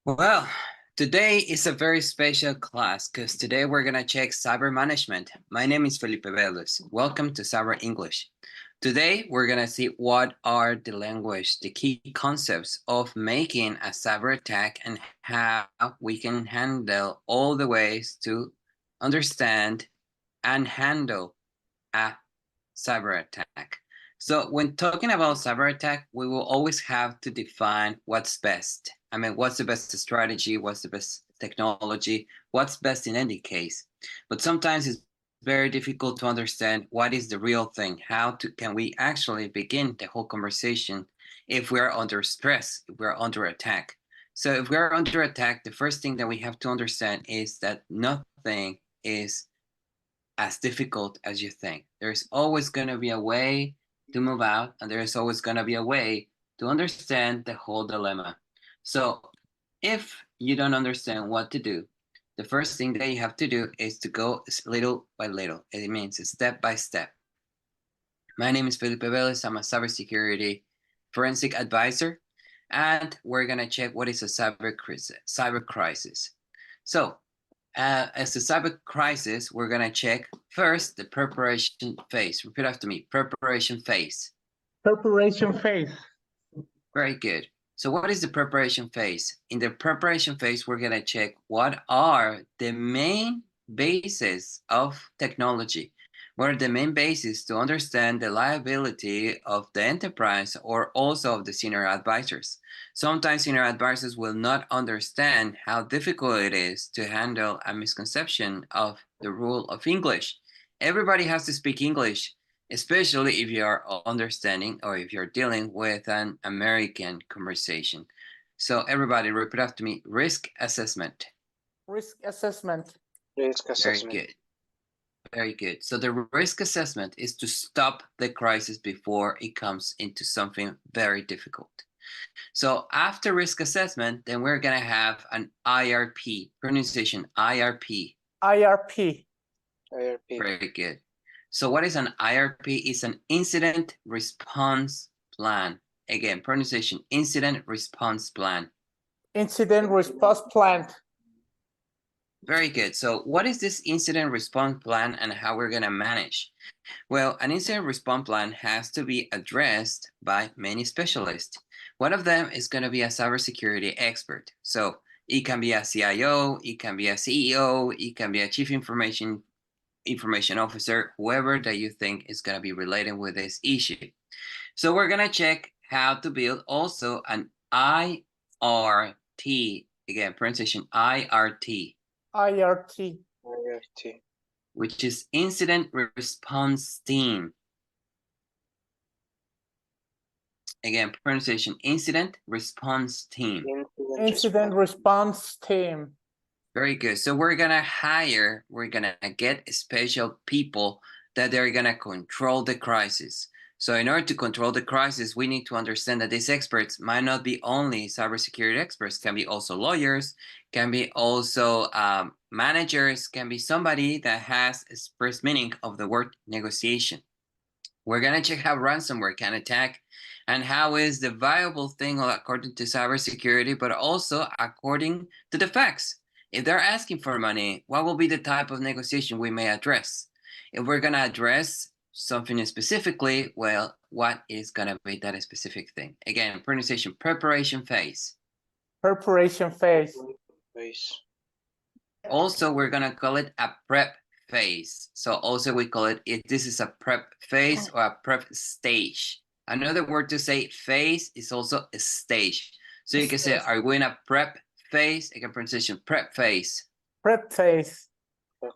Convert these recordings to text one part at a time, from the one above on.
Well, today is a very special class because today we're going to check cyber management. My name is Felipe Velez. Welcome to Cyber English. Today, we're going to see what are the language, the key concepts of making a cyber attack and how we can handle all the ways to understand and handle a cyber attack. So when talking about cyber attack, we will always have to define what's best. I mean, what's the best strategy? What's the best technology? What's best in any case? But sometimes it's very difficult to understand what is the real thing. Can we actually begin the whole conversation if we're under stress, if we're under attack? So if we're under attack, the first thing that we have to understand is that nothing is as difficult as you think. There's always going to be a way to move out, and there's always going to be a way to understand the whole dilemma. So if you don't understand what to do, the first thing that you have to do is to go little by little. It means step by step. My name is Felipe Velez. I'm a cybersecurity forensic advisor, and we're going to check what is a cyber crisis. So as a cyber crisis, we're going to check first the preparation phase. Repeat after me, preparation phase. Preparation phase. Very good. So what is the preparation phase? In the preparation phase, we're going to check what are the main bases of technology. What are the main bases to understand the liability of the enterprise or also of the senior advisors? Sometimes senior advisors will not understand how difficult it is to handle a misconception of the rule of English. Everybody has to speak English, especially if you are understanding or if you're dealing with an American conversation. So everybody repeat after me, risk assessment. Risk assessment. Risk assessment. Very good. Very good. So the risk assessment is to stop the crisis before it comes into something very difficult. So after risk assessment, then we're going to have an IRP, pronunciation IRP. IRP. IRP. Very good. So what is an IRP? It's an incident response plan. Again, pronunciation, incident response plan. Incident response plan. Very good. So what is this incident response plan and how we're going to manage? Well, an incident response plan has to be addressed by many specialists. One of them is going to be a cybersecurity expert. So it can be a CIO, it can be a CEO, it can be a chief information officer, whoever that you think is going to be related with this issue. So we're going to check how to build also an IRT, again, pronunciation IRT. IRT. IRT. Which is Incident Response Team. Again, pronunciation, Incident Response Team. Incident response team. Very good. So we're going to get special people that they're going to control the crisis. So in order to control the crisis, we need to understand that these experts might not be only cybersecurity experts, can be also lawyers, can be also managers, can be somebody that has express meaning of the word negotiation. We're going to check how ransomware can attack and how is the viable thing according to cybersecurity, but also according to the facts. If they're asking for money, what will be the type of negotiation we may address? If we're going to address something specifically, well, what is going to be that specific thing? Again, pronunciation, preparation phase. Preparation phase. Also, we're going to call it a prep phase. So also we call it, if this is a prep phase or a prep stage. Another word to say phase is also a stage. So you can say, are we in a prep phase? Again, pronunciation, prep phase. Prep phase.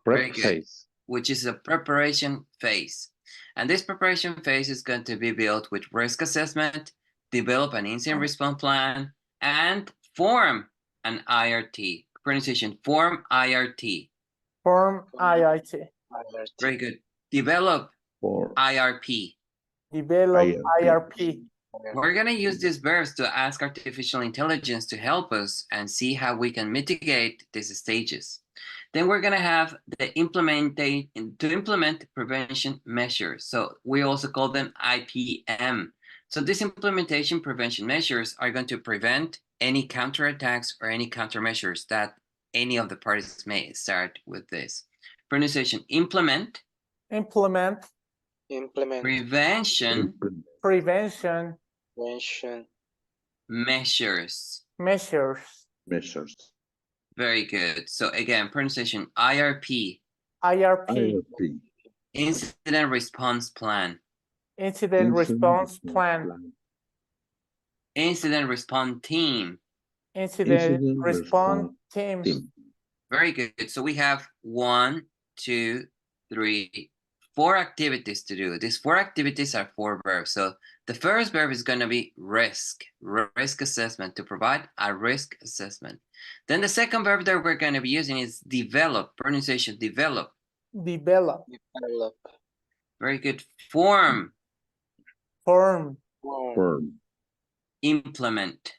Very good. Which is a preparation phase. And this preparation phase is going to be built with risk assessment, develop an incident response plan, and form an IRT. Pronunciation, form IRT. Form IRT. Very good. Develop IRP. Develop IRP. We're going to use these verbs to ask artificial intelligence to help us and see how we can mitigate these stages. Then we're going to have the implement prevention measures. So we also call them IPM. So these implementation prevention measures are going to prevent any counterattacks or any countermeasures that any of the parties may start with this. Pronunciation: implement, implement, prevention prevention prevention, measures. measures, Very good. So again, pronunciation: IRP, IRP, incident response plan, incident response plan, incident response team. incident response teams. Very good. So we have 1, 2, 3, 4 activities to do. These 4 activities are 4 verbs. So the first verb is going to be risk assessment, to provide a risk assessment. Then the second verb that we're going to be using is develop, pronunciation: develop. Develop, develop, Very good. Form, form, implement.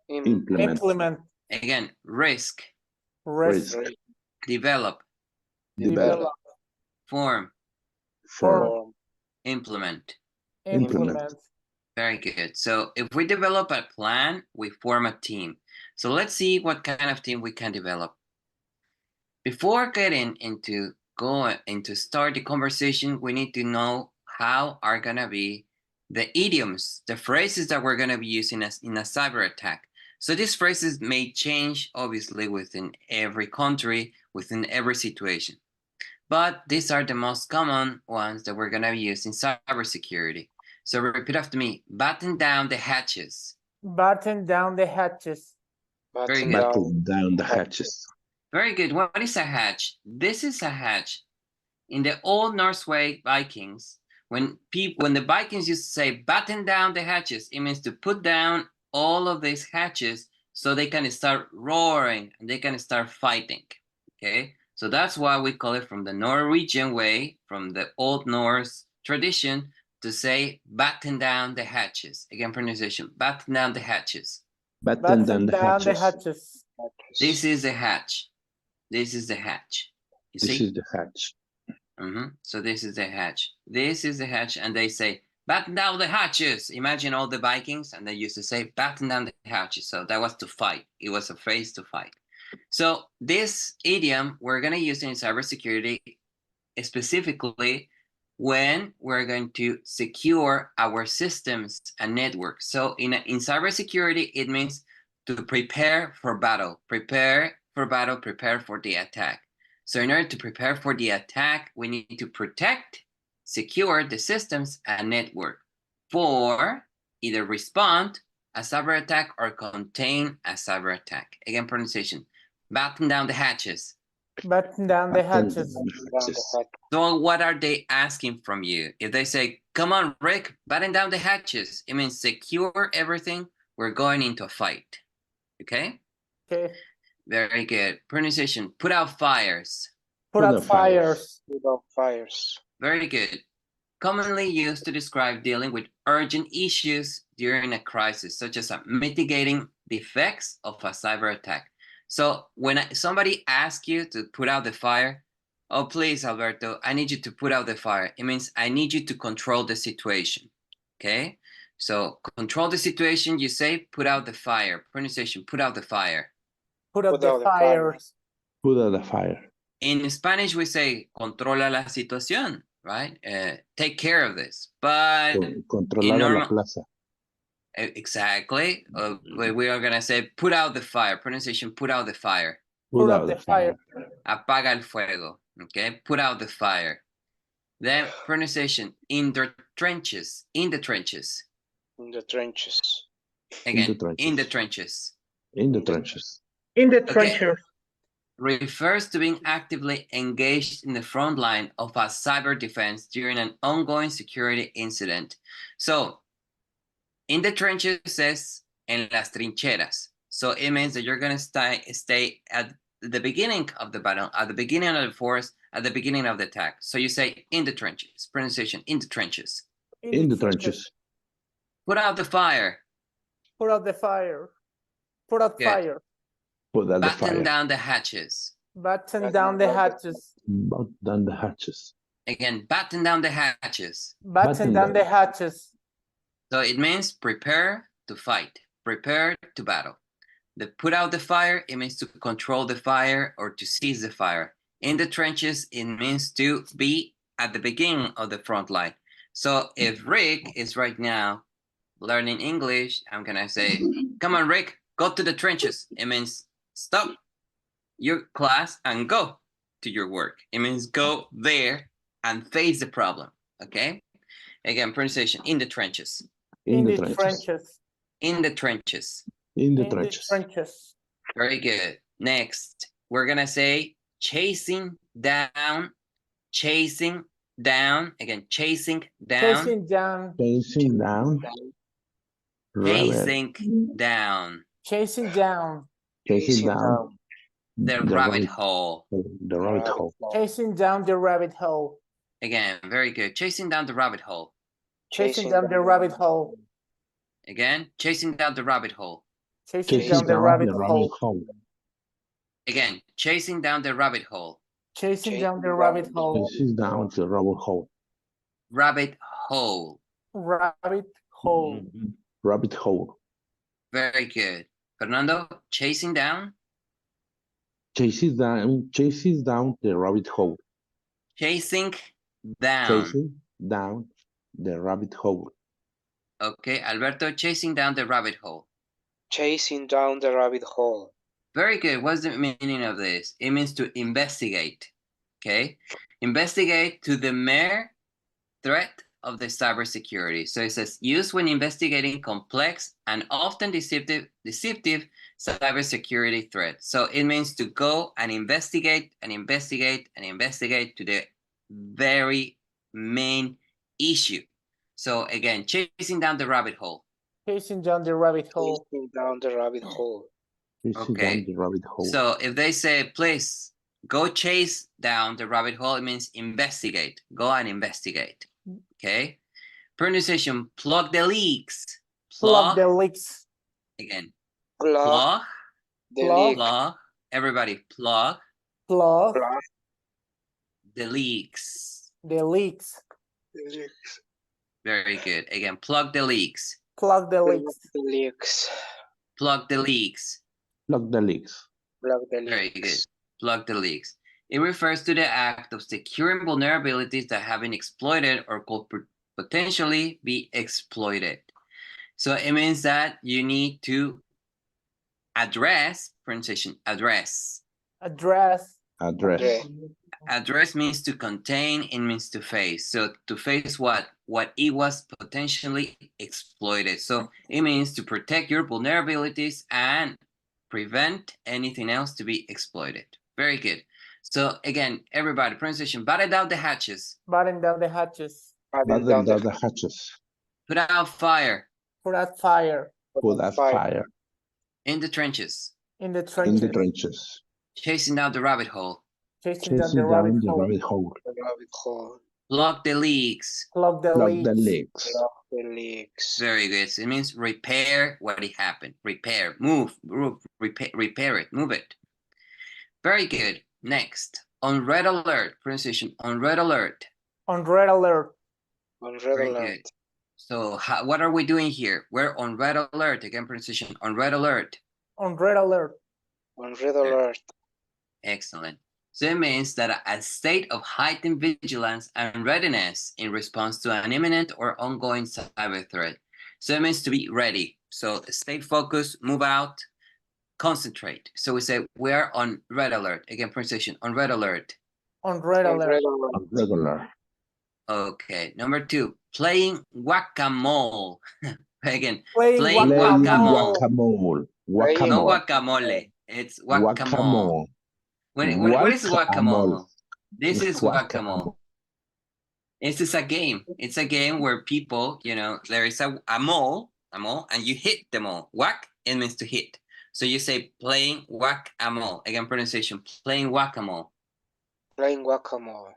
implement, Again, risk, risk, develop, develop, form, form, implement. implement. Very good. So if we develop a plan, we form a team. So let's see what kind of team we can develop. Before getting into start the conversation, we need to know how are gonna be the idioms, the phrases that we're gonna be using in a cyber attack. So these phrases may change, obviously, within every country, within every situation. But these are the most common ones that we're gonna use in cybersecurity. So repeat after me: batten down the hatches. Batten down the hatches. Very good. Down the hatches. Very good. What is a hatch? This is a hatch. In the old Norway Vikings, when the Vikings used to say batten down the hatches, it means to put down all of these hatches so they can start roaring and they can start fighting. Okay, so that's why we call it, from the Norwegian way, from the old Norse tradition, to say batten down the hatches. Again, pronunciation: batten down the hatches. Batten down the hatches. This is the hatch. This is the hatch. You see? This is the hatch. So this is the hatch. This is the hatch, and they say batten down the hatches. Imagine all the Vikings, and they used to say batten down the hatches. So that was to fight. It was a phrase to fight. So this idiom we're going to use in cybersecurity specifically when we're going to secure our systems and networks. So in cybersecurity, it means to prepare for battle, prepare for battle, prepare for the attack. So in order to prepare for the attack, we need to protect, secure the systems and network for either respond a cyber attack or contain a cyber attack. Again, pronunciation: batten down the hatches. Batten down the hatches. So what are they asking from you? If they say, come on, Rick, batten down the hatches, it means secure everything. We're going into a fight. Okay? Okay. Very good. Pronunciation: put out fires. Put out fires. Put out fires. Very good. Commonly used to describe dealing with urgent issues during a crisis, such as mitigating the effects of a cyber attack. So when somebody asks you to put out the fire, oh, please, Alberto, I need you to put out the fire. It means I need you to control the situation. Okay? So control the situation, you say put out the fire. Pronunciation: put out the fire. Put out the fires. Put out the fire. In Spanish, we say controla la situación, right? Take care of this. But Controlar la plaza. Exactly. We are going to say put out the fire. Pronunciation: put out the fire. Put out the fire. Apaga el fuego. Okay, put out the fire. Then pronunciation: in the trenches. In the trenches. In the trenches. Again, in the trenches. In the trenches. In the Okay. trenches. Refers to being actively engaged in the front line of a cyber defense during an ongoing security incident. So, in the trenches says en las trincheras. So it means that you're going to stay at the beginning of the battle, at the beginning of the force, at the beginning of the attack. So you say in the trenches. Pronunciation: in the trenches. In the trenches. Put out the fire. Put out the fire. Put out Good. fire. Put out the Batten fire. down the hatches. Batten down the hatches. Batten down the hatches. Again, batten down the hatches. Batten down the hatches. So it means prepare to fight, prepare to battle. The put out the fire, it means to control the fire or to seize the fire. In the trenches, it means to be at the beginning of the front line. So if Rick is right now learning English, I'm gonna say, come on, Rick, go to the trenches. It means stop your class and go to your work. It means go there and face the problem, okay? Again, pronunciation, in the trenches. In the trenches. In the trenches. In the In the trenches. trenches. Very good. Next, we're gonna say chasing down, chasing down. Again, chasing down, Chasing down. Chasing down. Rabbit. chasing down Chasing down. Chasing down. the rabbit hole. The rabbit hole. Chasing down the rabbit hole. Again, very good. Chasing down the rabbit hole. Chasing down the rabbit hole. Again, chasing down the rabbit hole. Chasing Chasing down the rabbit hole. hole. Again, chasing down the rabbit hole. Chasing down the rabbit hole. Chasing down the rabbit hole. Rabbit hole. Rabbit hole. Rabbit hole. Very good. Fernando, chasing down. Chases down the rabbit hole. Chasing down. Chasing down the rabbit hole. Okay, Alberto, chasing down the rabbit hole. Chasing down the rabbit hole. Very good. What's the meaning of this? It means to investigate. Okay, investigate to the mere threat of the cybersecurity. So it says used when investigating complex and often deceptive cybersecurity threats. So it means to go and investigate and investigate and investigate to the very main issue. So again, chasing down the rabbit hole. Chasing down the rabbit hole. Chasing down the rabbit hole. Chasing Okay. down the rabbit hole. So if they say, please go chase down the rabbit hole, it means investigate. Go and investigate. Okay. Pronunciation, plug the leaks. Plug the leaks. Again. Plug Plug. the Plug. leak. Plug. Everybody, plug Plug Plug the leaks. the leaks. the leaks. Very good. Again, plug the leaks. Plug the Plug leaks. the leaks. Plug the leaks. Plug the leaks. Plug the Very good. leaks. Plug the leaks. It refers to the act of securing vulnerabilities that have been exploited or could potentially be exploited. So it means that you need to address, pronunciation, address. Address. Address. Okay. Address means to contain, it means to face. So to face what? What it was potentially exploited. So it means to protect your vulnerabilities and prevent anything else to be exploited. Very good. So again, everybody, pronunciation, batten down the hatches. Batten down the hatches. Batten Batten down down the hatches. Put out fire Put out fire. Put that fire. in the trenches. In the In trenches. the trenches. Chasing down the rabbit hole. Chasing down Chasing the down rabbit the hole. rabbit hole. the rabbit hole. Block the leaks. Plug the Plug leaks. the leaks. Plug the leaks. Very good. So it means repair what it happened. Repair, move, repair it, move it. Very good. Next, on red alert. Pronunciation, on red alert. On red alert. On red Very alert. good. So what are we doing here? We're on red alert. Again, pronunciation, on red alert. On red alert. On red alert. Excellent. So it means that a state of heightened vigilance and readiness in response to an imminent or ongoing cyber threat. So it means to be ready. So stay focused, move out, concentrate. So we say we are on red alert. Again, pronunciation, on red alert. On red On alert. red alert. On regular. Okay. Number 2, playing whack-a-mole. Again, Playing Playing Playing whack-a-mole. guacamole. Playing no Guacamole. guacamole. It's whack-a-mole. Guacamole. What is Guacamole. guacamole? This is whack-a-mole. This is a game. It's a game where people, there is a mole, and you hit the mole. Whack, it means to hit. So you say playing whack-a-mole. Again, pronunciation, playing whack-a-mole. Playing guacamole.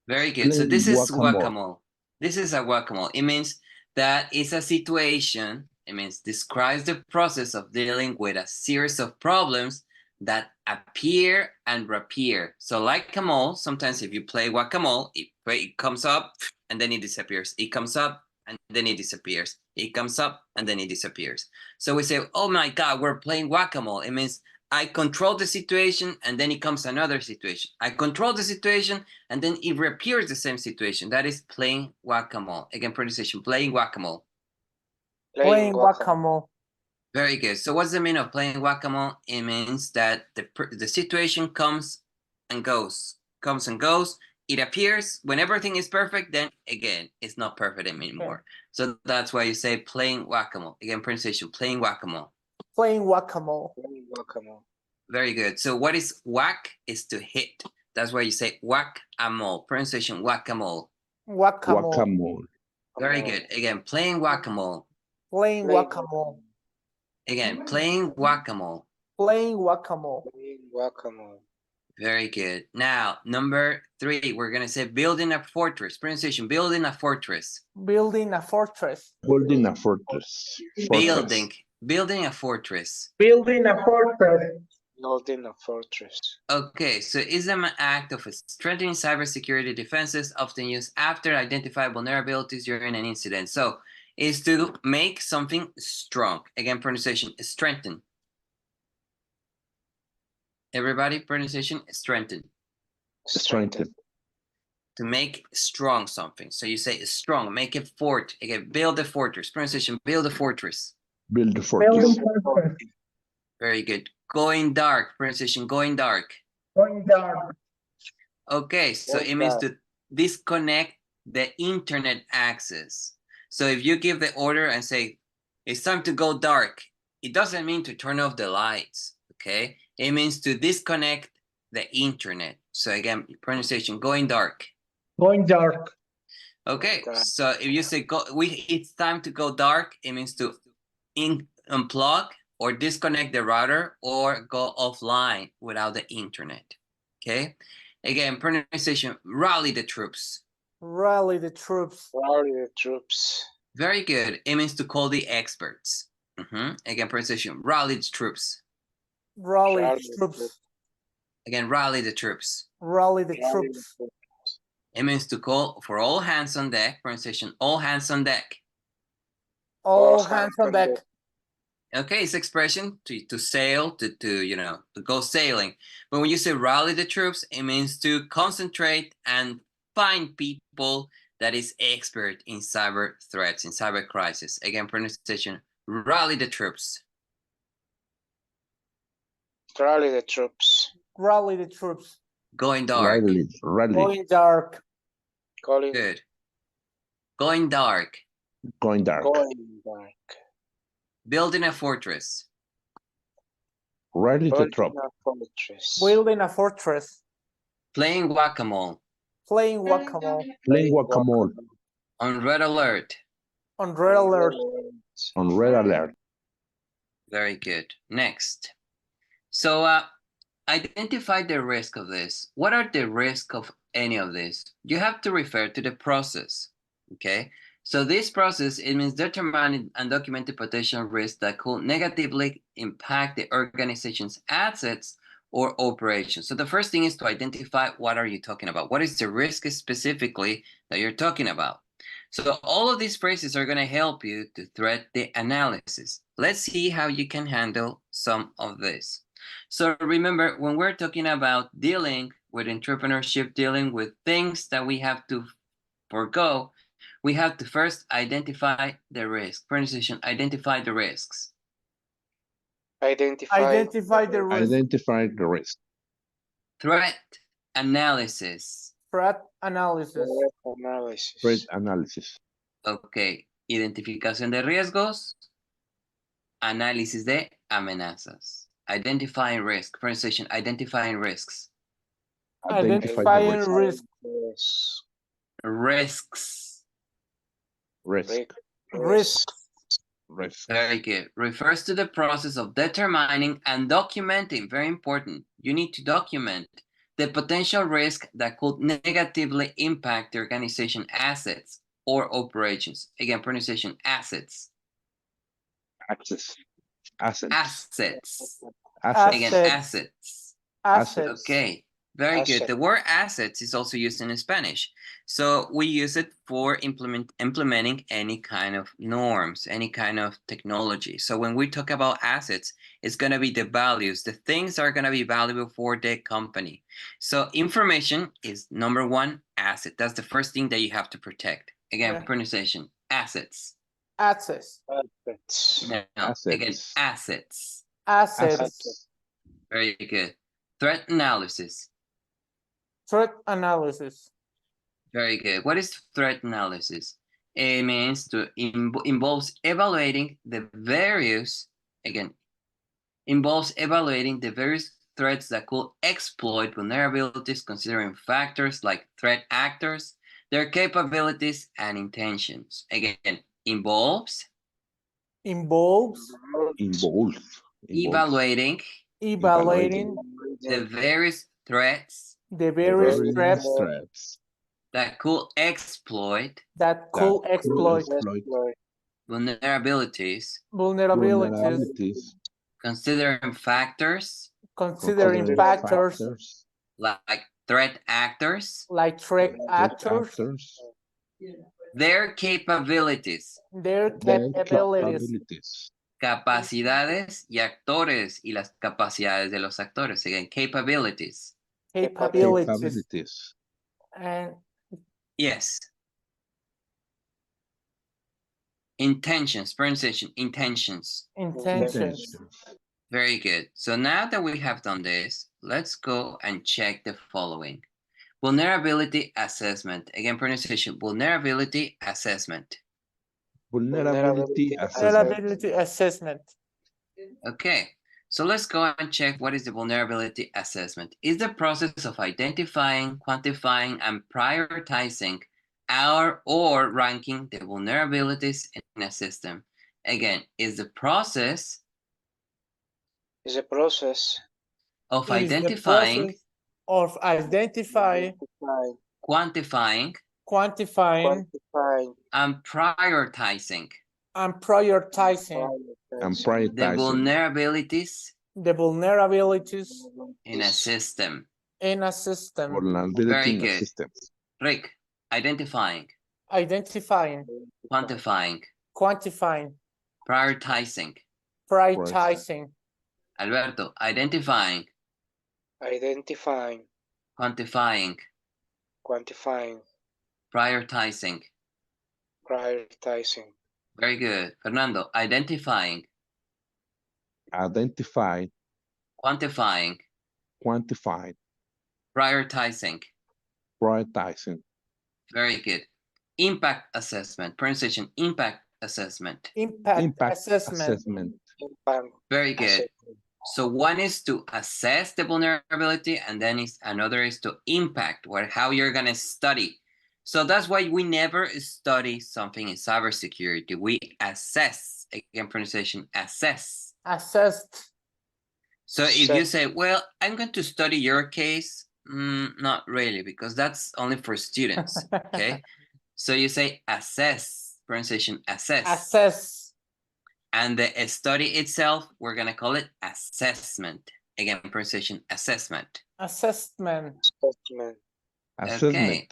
Very good. So Playing this is guacamole. whack-a-mole. This is a whack-a-mole. It means that it's a situation. It means describes the process of dealing with a series of problems that appear and reappear. So like a mole, sometimes if you play whack-a-mole, it comes up and then it disappears. It comes up and then it disappears. It comes up and then it disappears. So we say, oh my God, we're playing whack-a-mole. It means I control the situation and then it comes another situation. I control the situation and then it reappears the same situation. That is playing whack-a-mole. Again, pronunciation, playing whack-a-mole. Playing whack-a-mole. Very good. So what's the meaning of playing whack-a-mole? It means that the situation comes and goes. It appears when everything is perfect, then again, it's not perfect anymore. So that's why you say playing whack-a-mole. Again, pronunciation, playing whack-a-mole. Playing whack-a-mole. Playing whack-a-mole. Very good. So what is whack? Is to hit. That's why you say whack-a-mole. Pronunciation, whack-a-mole. Whack-a-mole. Whack-a-mole. Very good. Again, playing whack-a-mole. Playing whack-a-mole. Again, playing whack-a-mole. Playing whack-a-mole. Playing whack-a-mole. Very good. Now, number 3, we're going to say building a fortress. Pronunciation, building a fortress. Building a fortress. Building a fortress. Building a fortress. Building a fortress. Building a fortress. Okay, so is an act of strengthening cybersecurity defenses often used after identify vulnerabilities during an incident. So, is to make something strong. Again, pronunciation, strengthen. Everybody, pronunciation, strengthen. Strengthen. To make strong something. So you say strong, make a fort. Again, build a fortress. Pronunciation, build a fortress. Build a fortress. Very good. Going dark. Pronunciation, going dark. Going dark. Okay, so it means to disconnect the internet access. So if you give the order and say, it's time to go dark, it doesn't mean to turn off the lights, okay? It means to disconnect the internet. So again, pronunciation, going dark. Going dark. Okay, so if you say it's time to go dark, it means to unplug or disconnect the router or go offline without the internet. Okay, again, pronunciation, rally the troops. Rally the troops. Rally the troops. Very good. It means to call the experts. Again, pronunciation, rally the troops. Rally the troops. Again, rally the troops. Rally the troops. It means to call for all hands on deck. Pronunciation, all hands on deck. All hands on deck. Okay, it's expression to sail, to go sailing. But when you say rally the troops, it means to concentrate and find people that is expert in cyber threats, in cyber crisis. Again, pronunciation, rally the troops. Rally the troops. Rally the troops. Going dark. Rally. Going dark. Calling. Good. Going dark. Going dark. Going dark. Building a fortress. Rally the Building troop. a fortress. Building a fortress. Playing whack-a-mole. Playing whack-a-mole. Playing whack-a-mole. On red alert. On red alert. On red alert. Very good. Next. So identify the risk of this. What are the risks of any of this? You have to refer to the process. Okay. So this process, it means determining and documenting potential risks that could negatively impact the organization's assets or operations. So the first thing is to identify what are you talking about? What is the risk specifically that you're talking about? So all of these phrases are going to help you to thread the analysis. Let's see how you can handle some of this. So remember, when we're talking about dealing with entrepreneurship, dealing with things that we have to forego, we have to first identify the risk. Pronunciation, identify the risks. Identify the risk. Identify the risk. Threat analysis. Threat analysis. Threat analysis. Ok. Identificación de riesgos. Análisis de amenazas. Identifying risk. Pronunciation, identifying risks. Identifying risk. Risks. Risk. Very good. Refers to the process of determining and documenting, very important. You need to document the potential risk that could negatively impact the organization assets or operations. Again, pronunciation, assets. Assets. Assets. Assets. Again, assets. Assets. Okay. Very good. Asset. The word assets is also used in Spanish. So we use it for implementing any kind of norms, any kind of technology. So when we talk about assets, it's going to be the values. The things are going to be valuable for the company. So information is number one asset. That's the first thing that you have to protect. Again, Yeah. pronunciation, assets. Access. Assets. No, again, assets. Assets. Very good. Threat analysis. Threat analysis. Very good. What is threat analysis? It means to involves evaluating the various, again, involves evaluating the various threats that could exploit vulnerabilities, considering factors like threat actors, their capabilities, and intentions. Again, involves Involves evaluating evaluating the various threats the various threats that could exploit that could exploit vulnerabilities, vulnerabilities, considering factors considering factors like threat actors, like threat actors, their capabilities, their capabilities, capacidades y actores y las capacidades de los actores. Again, capabilities. capabilities, and Yes. Intentions, pronunciation, intentions. intentions. Very good. So now that we have done this, let's go and check the following. Vulnerability assessment. Again, pronunciation, vulnerability assessment. Vulnerability Vulnerability assessment. Okay, so let's go and check what is the vulnerability assessment. It's the process of identifying, quantifying, and prioritizing or ranking the vulnerabilities in a system. Again, it's the process Is a process of Is the identifying, process of identifying, quantifying, quantifying, and prioritizing and prioritizing the vulnerabilities the vulnerabilities in a system. in a system. Very good. Rick, identifying, Identifying, quantifying, quantifying, prioritizing. prioritizing, Alberto, identifying, identifying, quantifying, quantifying, prioritizing. prioritizing, Very good. Fernando, identifying, quantifying, prioritizing. Very good. Impact assessment, pronunciation, impact assessment. impact assessment. impact Very good. assessment. So one is to assess the vulnerability, and then another is to impact how you're gonna study. So that's why we never study something in cybersecurity. We assess, again, pronunciation, assess. Assessed. So if you say, well, I'm going to study your case, not really, because that's only for students, okay? So you say assess, pronunciation, assess. Assess. And the study itself, we're going to call it assessment. Again, pronunciation, assessment. Assessment. Okay.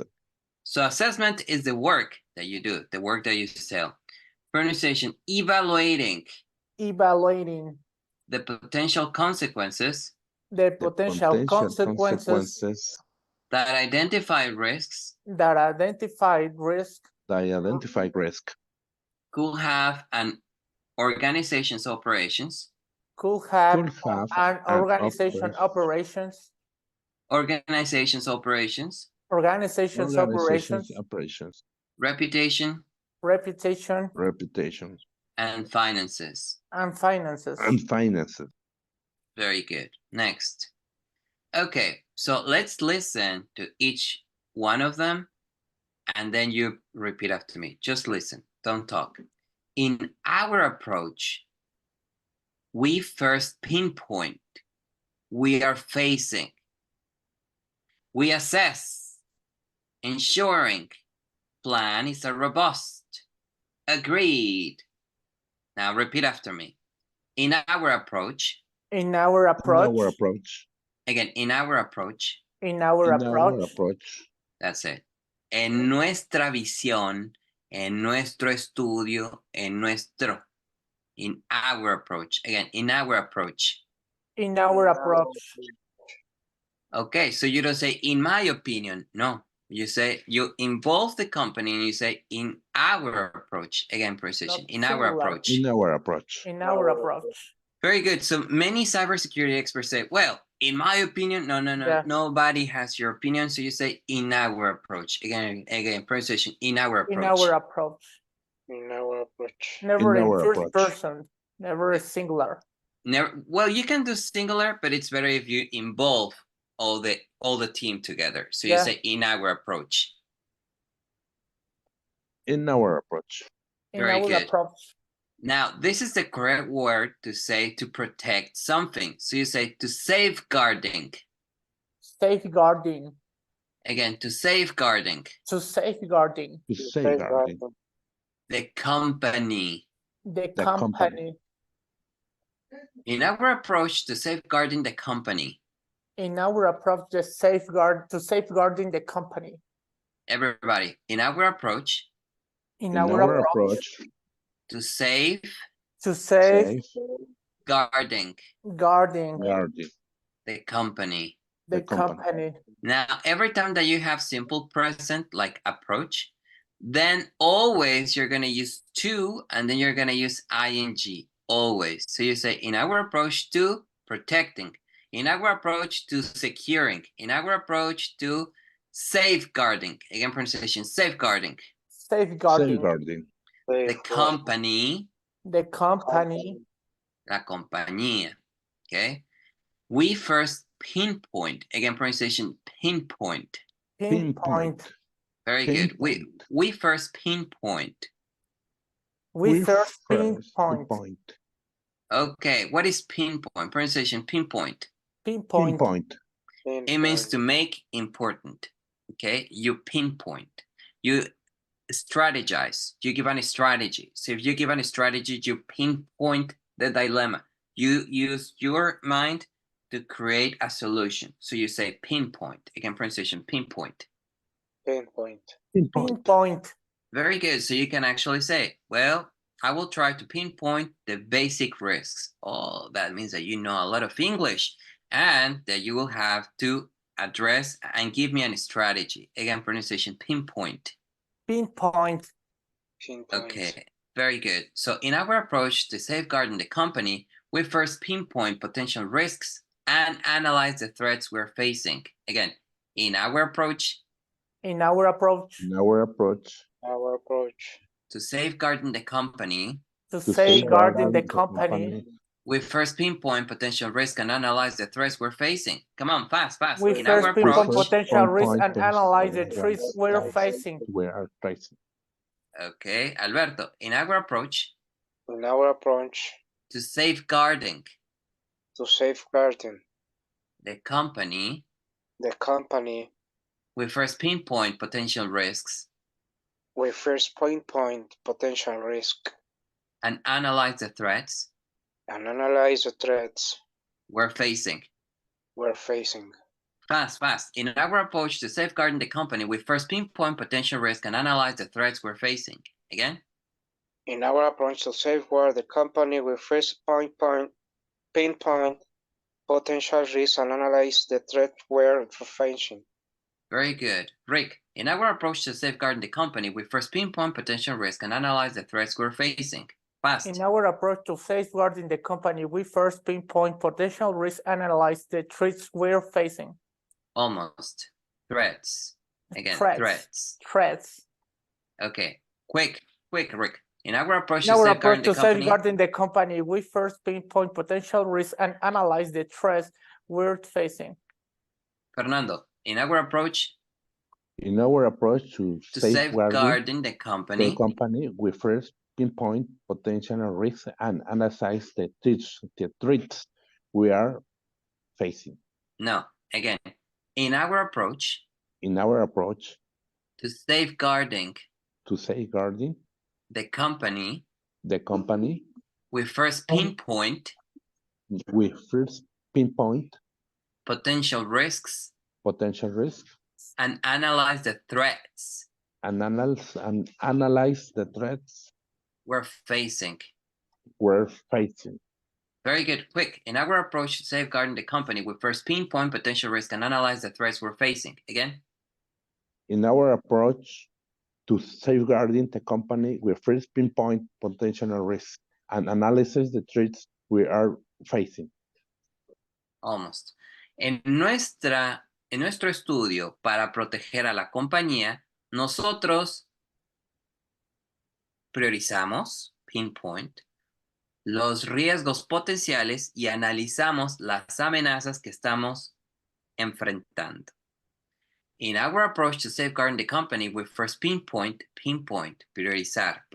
So assessment is the work that you do, the work that you sell. Pronunciation, evaluating. Evaluating. The potential consequences. The potential consequences. That identify risks. That identified risk. Could have an organization's operations. Could have an organization operations. Organization's operations. Organization's operations. Reputation. Reputation. And finances. And finances. Very good. Next. Okay, so let's listen to each one of them, and then you repeat after me. Just listen, don't talk. In our approach, we first pinpoint, we are facing, we assess, ensuring, plan is a robust, agreed. Now repeat after me. In our approach. In our approach. Again, in our approach. In our approach. That's it. En nuestra visión, en nuestro estudio, en nuestro. In our approach. Again, in our approach. In our approach. Okay, so you don't say, in my opinion. No, you say, you involve the company and you say, in our approach. Again, precision. Not In our singular. approach. In our approach. In our approach. Very good. So many cybersecurity experts say, well, in my opinion, no, Yeah. nobody has your opinion. So you say, in our approach. Again, precision. In our approach. In our approach. In our approach. Never In in our first approach. person. Never singular. Never. Well, you can do singular, but it's better if you involve all the team together. So you Yeah. say, in our approach. In our approach. In Very our good. approach. Now, this is the correct word to say to protect something. So you say to safeguarding. Safeguarding. Again, to safeguarding To safeguarding. To safeguarding. the company. The The company. In our approach to safeguarding the company. In our approach, to safeguarding the company. Everybody, in our approach In In our approach. to save To safeguarding guarding guarding the company. the company. Now, every time that you have simple present like approach, then always you're going to use to, and then you're going to use ing, always. So you say, in our approach to protecting, in our approach to securing, in our approach to safeguarding. Again, pronunciation, safeguarding. Safeguarding. The company. The company. La compañía. Okay. We first pinpoint. Again, pronunciation, pinpoint. Pinpoint. Very good. We first pinpoint. We first pinpoint. Okay, what is pinpoint? Pronunciation, pinpoint. Pinpoint. It means to make important. Okay, you pinpoint. You strategize. You give a strategy. So if you give a strategy, you pinpoint the dilemma. You use your mind to create a solution. So you say pinpoint. Again, pronunciation, pinpoint. Pinpoint. Very good. So you can actually say, well, I will try to pinpoint the basic risks. Oh, that means that you know a lot of English and that you will have to address and give me a strategy. Again, pronunciation, pinpoint. Pinpoint. Okay, very good. So in our approach to safeguarding the company, we first pinpoint potential risks and analyze the threats we're facing. Again, in our approach. In our approach. In our approach. Our approach. To safeguarding the company. To safeguarding the company. We first pinpoint potential risk and analyze the threats we're facing. Come on, fast. We first pinpoint potential risk and analyze the threats we're facing. Okay, Alberto, in our approach. In our approach. To safeguarding. To safeguarding. The company. The company. We first pinpoint potential risks. We first pinpoint potential risk. And analyze the threats. And analyze the threats. We're facing. Fast. In our approach to safeguarding the company, we first pinpoint potential risk and analyze the threats we're facing. Again. In our approach to safeguard the company, we first pinpoint potential risks and analyze the threat we're facing. Very good. Rick, in our approach to safeguarding the company, we first pinpoint potential risk and analyze the threats we're facing. Fast. In our approach to safeguarding the company, we first pinpoint potential risk and analyze the threats we're facing. Almost. Threats. Again, threats. Okay. Quick, Rick. In our approach to safeguarding the company, we first pinpoint potential risks and analyze the threats we're facing. Fernando, in our approach. In our approach to safeguarding the company, we first pinpoint potential risks and analyze the threats we are facing. No, again, in our approach. In our approach to safeguarding. The company. We first pinpoint. Potential risks. potential risk and analyze the threats and analyze the threats we're facing. we're facing. Very good. Quick. In our approach to safeguarding the company, we first pinpoint potential risk and analyze the threats we're facing. Again. In our approach to safeguarding the company, we first pinpoint potential risk and analyze the threats we are facing. Almost. En nuestro estudio para proteger a la compañía, nosotros priorizamos, pinpoint, los riesgos potenciales y analizamos las amenazas que estamos enfrentando. In our approach to safeguarding the company, we first pinpoint, priorizar,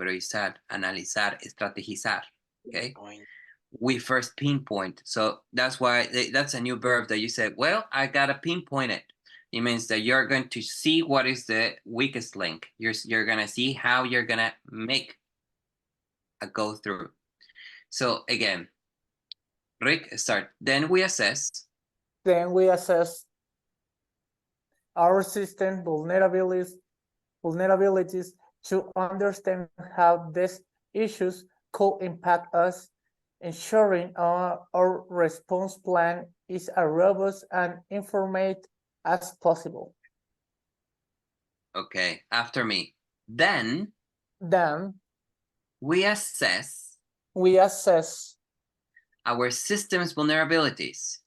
analizar, estrategizar, okay? We first pinpoint. So that's why that's a new verb that you said, well, I gotta pinpoint it. It means that you're going to see what is the weakest link. You're gonna see how you're gonna make a go through. So again, Rick, start. Then we assess. Then we assess our system vulnerabilities to understand how these issues could impact us, ensuring our response plan is as robust and informed as possible. Okay, after me. Then we assess our system's vulnerabilities.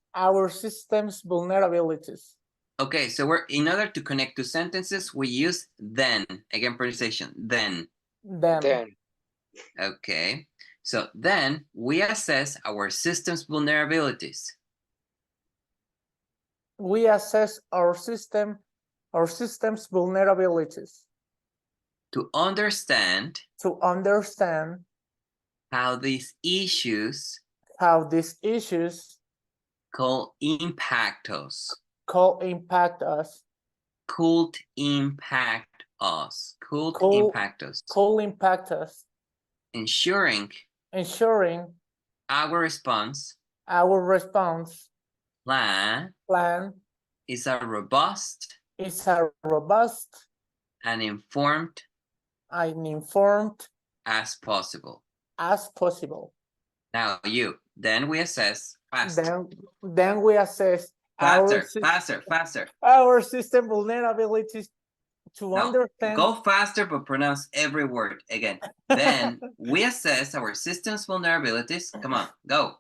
Okay, so we're in order to connect two sentences, we use then. Again, pronunciation, then. Okay, so then we assess our system's vulnerabilities. We assess our system's vulnerabilities to understand how these issues could impact us. Could impact us. Ensuring our response plan is a robust and informed as possible. Now you. Then we assess faster. Then we assess Faster. our system vulnerabilities to understand. Go faster, but pronounce every word again. Then we assess our system's vulnerabilities. Come on, go.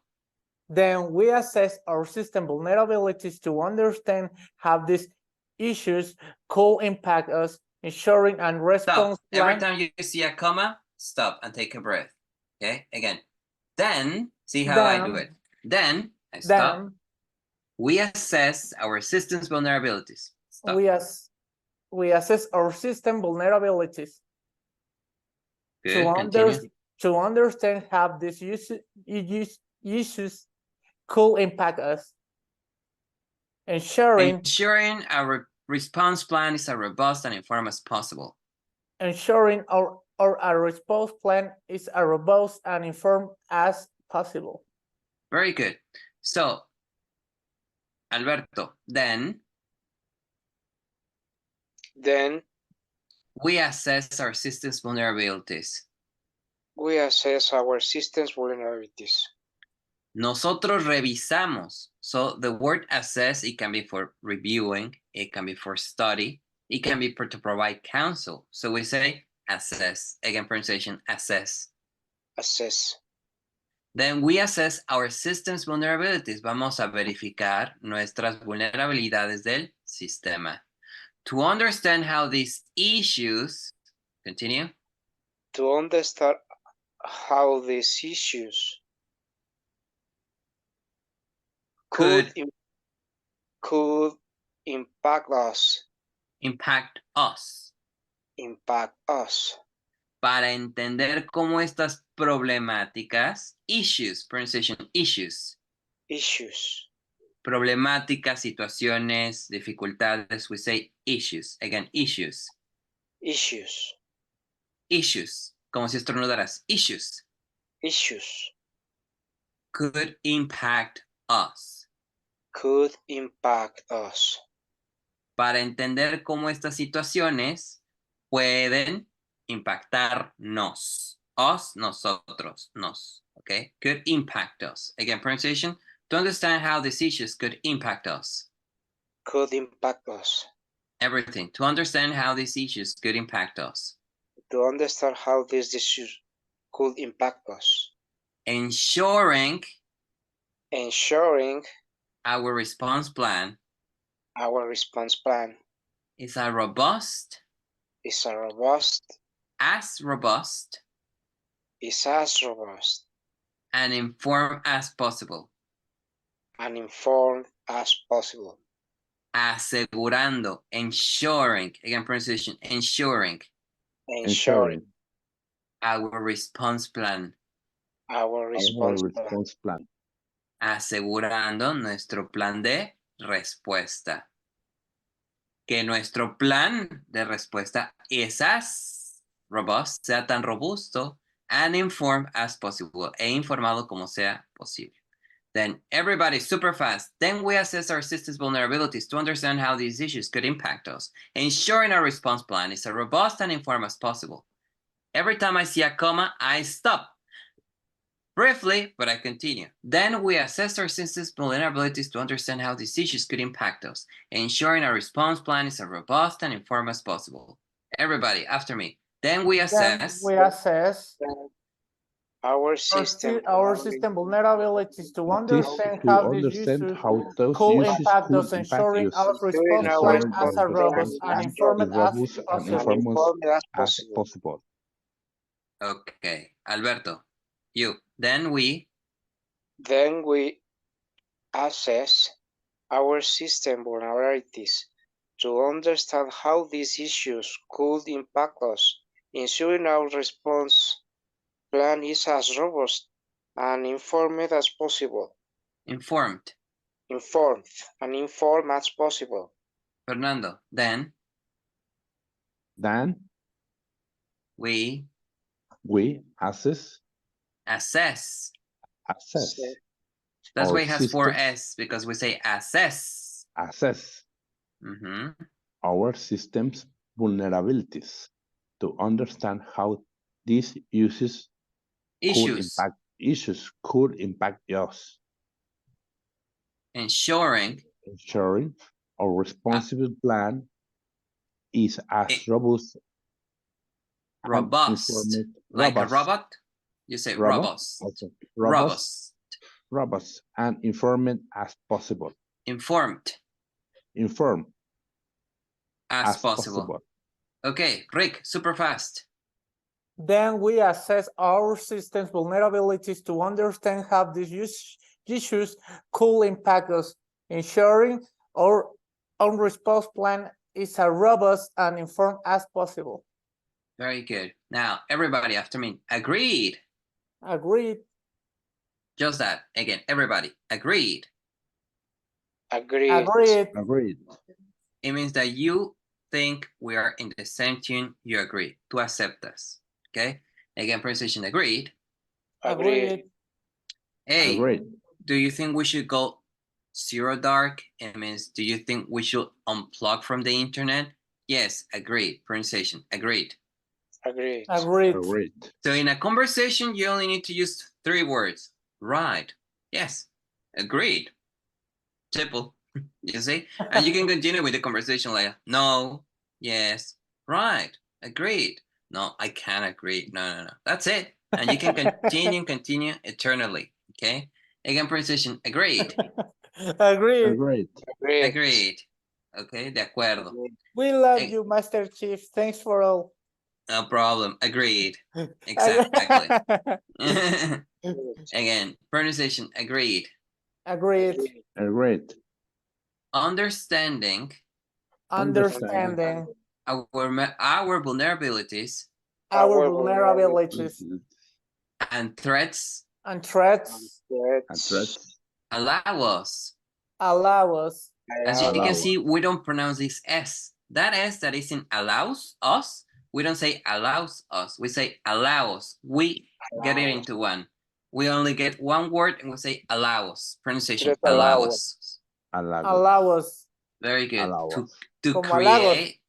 Then we assess our system vulnerabilities to understand how these issues could impact us, ensuring and response plan. Every time you see a comma, stop and take a breath. Okay, again. Then, see how I do it. Then, I stop. We assess our system's vulnerabilities. Stop. We assess our system vulnerabilities. Good, continue. To understand how these issues could impact us. Ensuring our response plan is as robust and informed as possible. Ensuring our response plan is as robust and informed as possible. Very good. So, Alberto, then we assess our system's vulnerabilities. Nosotros revisamos. So the word assess, it can be for reviewing, it can be for study, it can be to provide counsel. So we say assess. Again, pronunciation, assess. Then we assess our system's vulnerabilities. Vamos a verificar nuestras vulnerabilidades del sistema. To understand how these issues, continue. To understand how these issues could impact us. Para entender cómo estas problemáticas, issues, pronunciation, issues. Problemáticas, situaciones, dificultades, we say issues. Again, issues. Como si estornudaras. Issues. Could impact us. para entender cómo estas situaciones pueden impactarnos. Us, nosotros, nos. Okay? Could impact us. Again, pronunciation. To understand how these issues could impact us. Could impact us. Everything. To understand how these issues could impact us. To understand how these issues could impact us. Ensuring our response plan is as robust, as robust, and informed as possible. and informed as possible. Asegurando, ensuring, again pronunciation, ensuring Ensuring our response plan. our response plan. Asegurando nuestro plan de respuesta. Que nuestro plan de respuesta es as robust, sea tan robusto, and informed as possible, e informado como sea posible. Then everybody super fast. Then we assess our system's vulnerabilities to understand how these issues could impact us, ensuring our response plan is as robust and informed as possible. Every time I see a comma, I stop. Briefly, but I continue. Then we assess our system's vulnerabilities to understand how these issues could impact us, ensuring our response plan is as robust and informed as possible. Everybody, after me. Then we assess Our system system vulnerabilities to understand how these issues those could issues impact could us, ensuring impact our us, response our plan as a robust and and informed as robust and possible. informed as as possible. possible. Okay, Alberto, you. Then we assess our system vulnerabilities to understand how these issues could impact us, ensuring our response plan is as robust and informed as possible. informed. Informed as possible. Fernando, then we assess assess. That's our why it has four systems- S, because we say assess. Mhm. Our systems vulnerabilities to understand how these issues could impact us, Ensuring our responsible plan is as robust and informed- like a robust, robot. You say robust, robust. okay, Robust. robust and informed as possible. Informed Informed as possible. Okay, Rick, super fast. Then we assess our system's vulnerabilities to understand how these issues could impact us, ensuring our own response plan is as robust and informed as possible. Very good. Now, everybody after me. Agreed. Agreed. Just that. Again, everybody. Agreed. Agreed. It means that you think we are in the same tune. You agree. To accept us. Okay? Again, pronunciation agreed. Agreed. Hey, Agreed. do you think we should go zero dark? It means, do you think we should unplug from the internet? Yes, agreed. Pronunciation, agreed. Agreed. So in a conversation, you only need to use 3 words. Right. Yes. Agreed. Simple. You see? And you can continue with the conversation like, no, yes, right, agreed. No, I can't agree. No. That's it. And you can continue eternally. Okay? Again, pronunciation, agreed. Agreed. Okay, de acuerdo. We love you, Master Chief. Thanks for all. No problem. Agreed. Exactly. Again, pronunciation, agreed. Agreed. Understanding Understanding our vulnerabilities and threats allow us. As you can see, we don't pronounce this S. That S that is in allows us, we don't say allows us. We say allows. We get it into one. We only get one word and we say allows. Pronunciation, allows. allow us. Very good. Allow us. To Como halagos. create,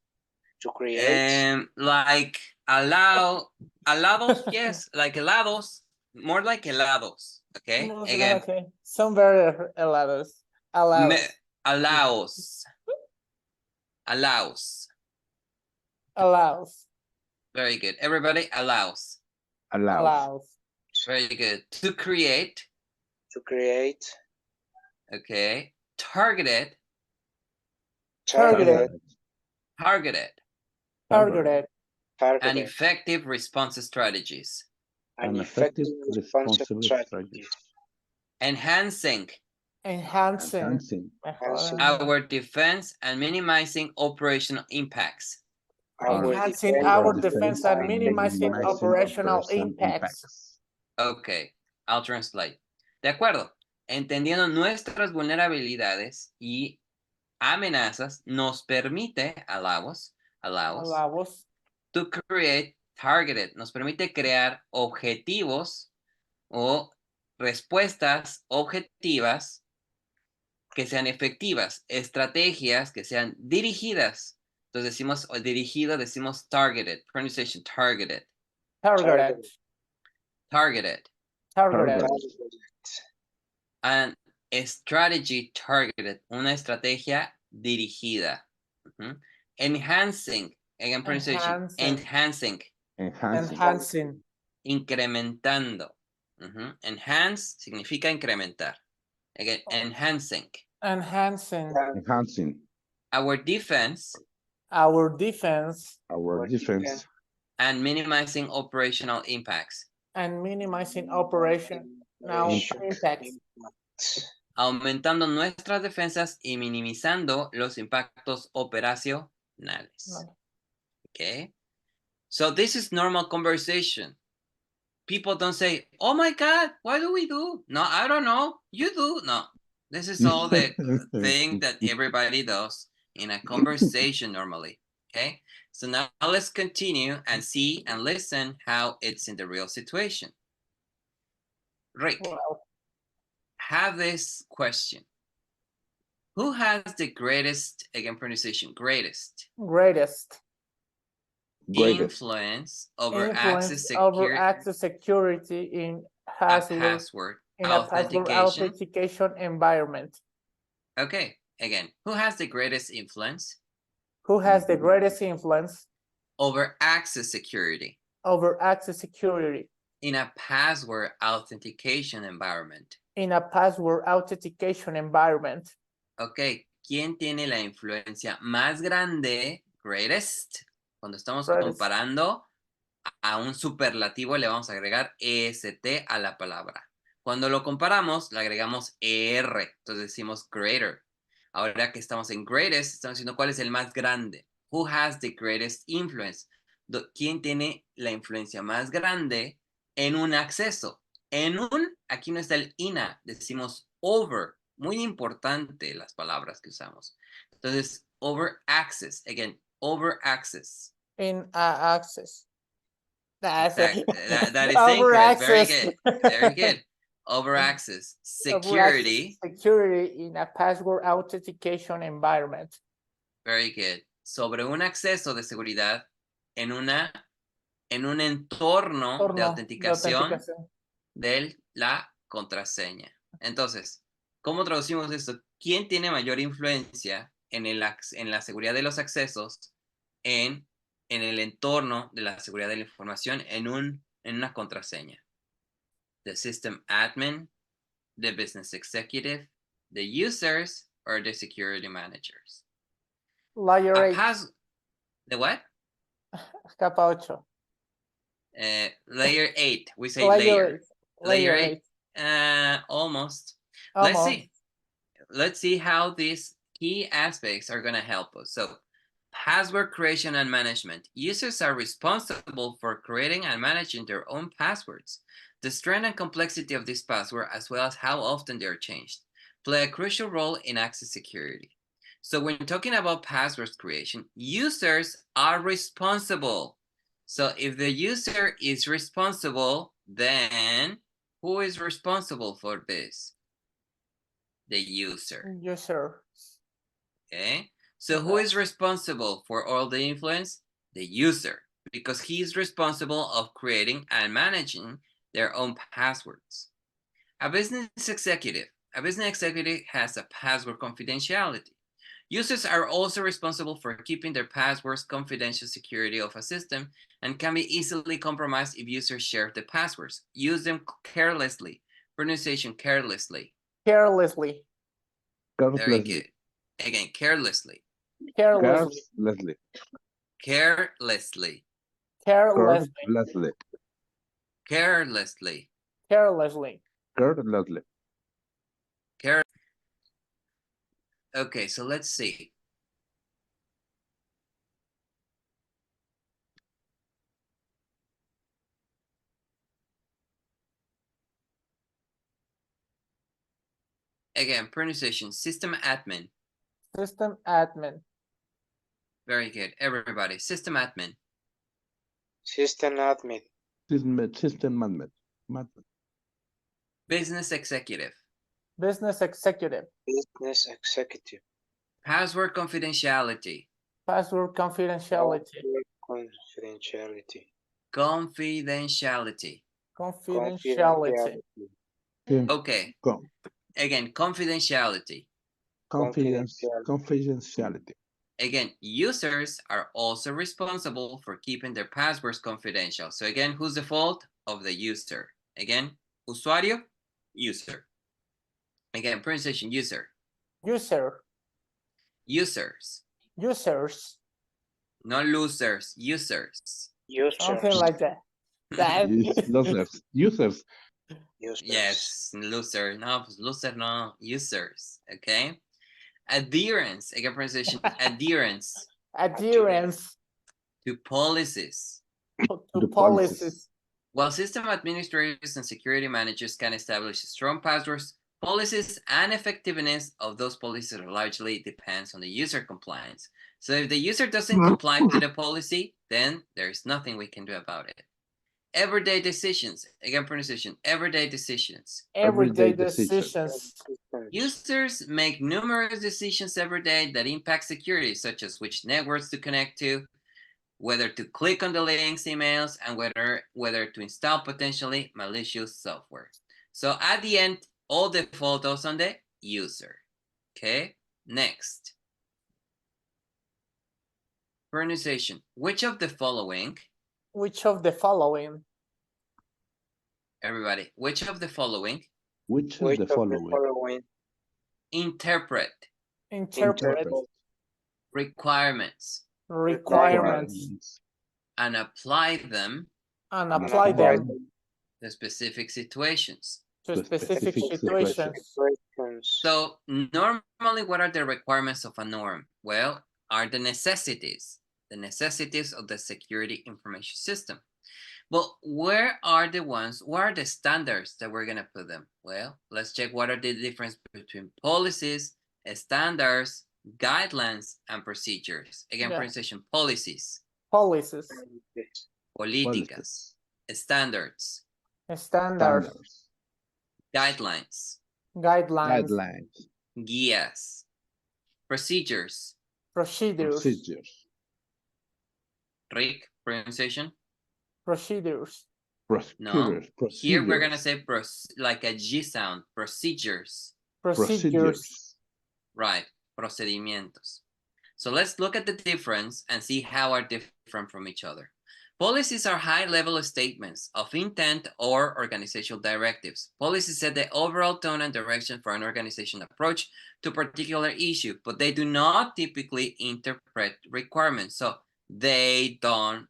To create. like helados, yes, like helados, more like helados. Okay, again, Okay. Some very helados. Helados. allows, allows. Allows. Very good. Everybody allows. Allows. Allows. Very good. To create, To create. okay. Targeted, Targeted. targeted, Targeted. and Targeted. effective response strategies. An An effective effective responsive responsible strategy. strategy. Enhancing Enhancing. Enhancing our defense and minimizing operational impacts. Enhancing defense our and defense and minimizing operational impacts. Ok, I'll translate. De acuerdo. Entendiendo nuestras vulnerabilidades y amenazas, nos permite, allows, Allows. to create targeted, nos permite crear objetivos o respuestas objetivas que sean efectivas, estrategias que sean dirigidas. Entonces decimos dirigido, decimos targeted, pronunciation targeted. Targeted. Targeted. Targeted. And a strategy targeted, una estrategia dirigida. Enhancing, again pronunciation, enhancing. Enhancing. Incrementando. Enhance significa incrementar. Again, enhancing. Enhancing. Enhancing Our defense. Our defense. our defense. And minimizing operational impacts. And minimizing operational impacts. Aumentando nuestras defensas y minimizando los impactos operacionales. Okay. So this is normal conversation. People don't say, oh my God, what do we do? No, I don't know. You do. No, this is all the thing that everybody does in a conversation normally. Okay. So now let's continue and see and listen how it's in the real situation. Rick, have this question. Who has the greatest, again pronunciation, greatest influence over access security in password authentication environment? Okay, again, who has the greatest influence? Who has the greatest influence over access security in a password authentication environment? Ok, ¿quién tiene la influencia más grande, greatest? Cuando estamos comparando a un superlativo le vamos a agregar EST a la palabra. Cuando lo comparamos le agregamos ER, entonces decimos greater. Ahora que estamos en greatest, estamos diciendo cuál es el más grande. Who has the greatest influence? ¿Quién tiene la influencia más grande en un acceso? Aquí no está el INA, decimos over. Muy importante las palabras que usamos. Entonces, over access. Again, over access. In access. That is incorrect. Very good. Very good. Over access. Security. Security in a password authentication environment. Very good. Sobre un acceso de seguridad en un entorno de autenticación de la contraseña. Entonces, ¿cómo traducimos esto? ¿Quién tiene mayor influencia en la seguridad de los accesos en el entorno de la seguridad de la información en una contraseña? The system admin, the business executive, the users, or the security managers? Layer 8. The what? Capa 8. Layer 8. We say layer. Layer 8. Almost. Let's see how these key aspects are going to help us. So, password creation and management. Users are responsible for creating and managing their own passwords. The strength and complexity of this password, as well as how often they are changed, play a crucial role in access security. So when talking about password creation, users are responsible. So if the user is responsible, then who is responsible for this? The user. Okay, so who is responsible for all the influence? The user, because he is responsible of creating and managing their own passwords. A business executive has a password confidentiality. Users are also responsible for keeping their passwords confidential security of a system and can be easily compromised if users share the passwords. Use them carelessly. Pronunciation carelessly. Carelessly. Very good. Again, carelessly. Carelessly. Carelessly. Carelessly. Carelessly. Carelessly. Okay, so let's see. Again, pronunciation, system admin. System admin. Very good. Everybody, system admin. System admin. System admin. Business executive. Business executive. Business executive. Password confidentiality. Password confidentiality. Confidentiality. Confidentiality. Confidentiality. Okay. Again, confidentiality. Confidentiality. Again, users are also responsible for keeping their passwords confidential. So again, who's the fault? Of the user. Again, usuario, user. Again, pronunciation, user. User. Users. Users. Not losers, users. Something like that. Users. Yes, loser. No, loser, no. Users. Okay. Adherence. Again, pronunciation, adherence. Adherence To policies. to policies. While system administrators and security managers can establish strong passwords, policies and effectiveness of those policies largely depends on the user compliance. So if the user doesn't comply with the policy, then there's nothing we can do about it. Everyday decisions. Again, pronunciation, everyday decisions. Everyday decisions. Users make numerous decisions every day that impact security, such as which networks to connect to, whether to click on the links, emails, and whether to install potentially malicious software. So at the end, all the photos on the user. Okay, next. Pronunciation. Which of the following? Which of the following? Everybody, which of the following? Which of the following? Interpret. Requirements. And apply them. To specific situations. So normally, what are the requirements of a norm? Well, are the necessities of the security information system. Well, where are the standards that we're gonna put them? Well, let's check what are the difference between policies, standards, guidelines, and procedures. Again, pronunciation, policies. Políticas. Standards. Guidelines. Guías. Procedures. Rick, pronunciation? Procedures. No. Here we're gonna say like a G sound. Procedures. Right. Procedimientos. So let's look at the difference and see how are different from each other. Policies are high-level statements of intent or organizational directives. Policies set the overall tone and direction for an organization approach to a particular issue, but they do not typically interpret requirements. So they don't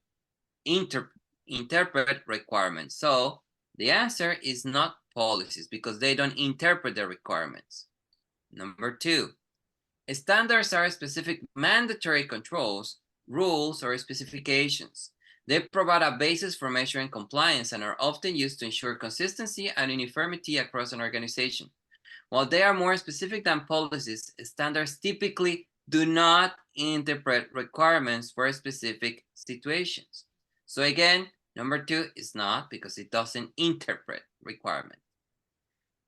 interpret requirements. So the answer is not policies because they don't interpret the requirements. Number 2, standards are specific mandatory controls, rules, or specifications. They provide a basis for measuring compliance and are often used to ensure consistency and uniformity across an organization. While they are more specific than policies, standards typically do not interpret requirements for specific situations. So again, number 2 is not because it doesn't interpret requirements.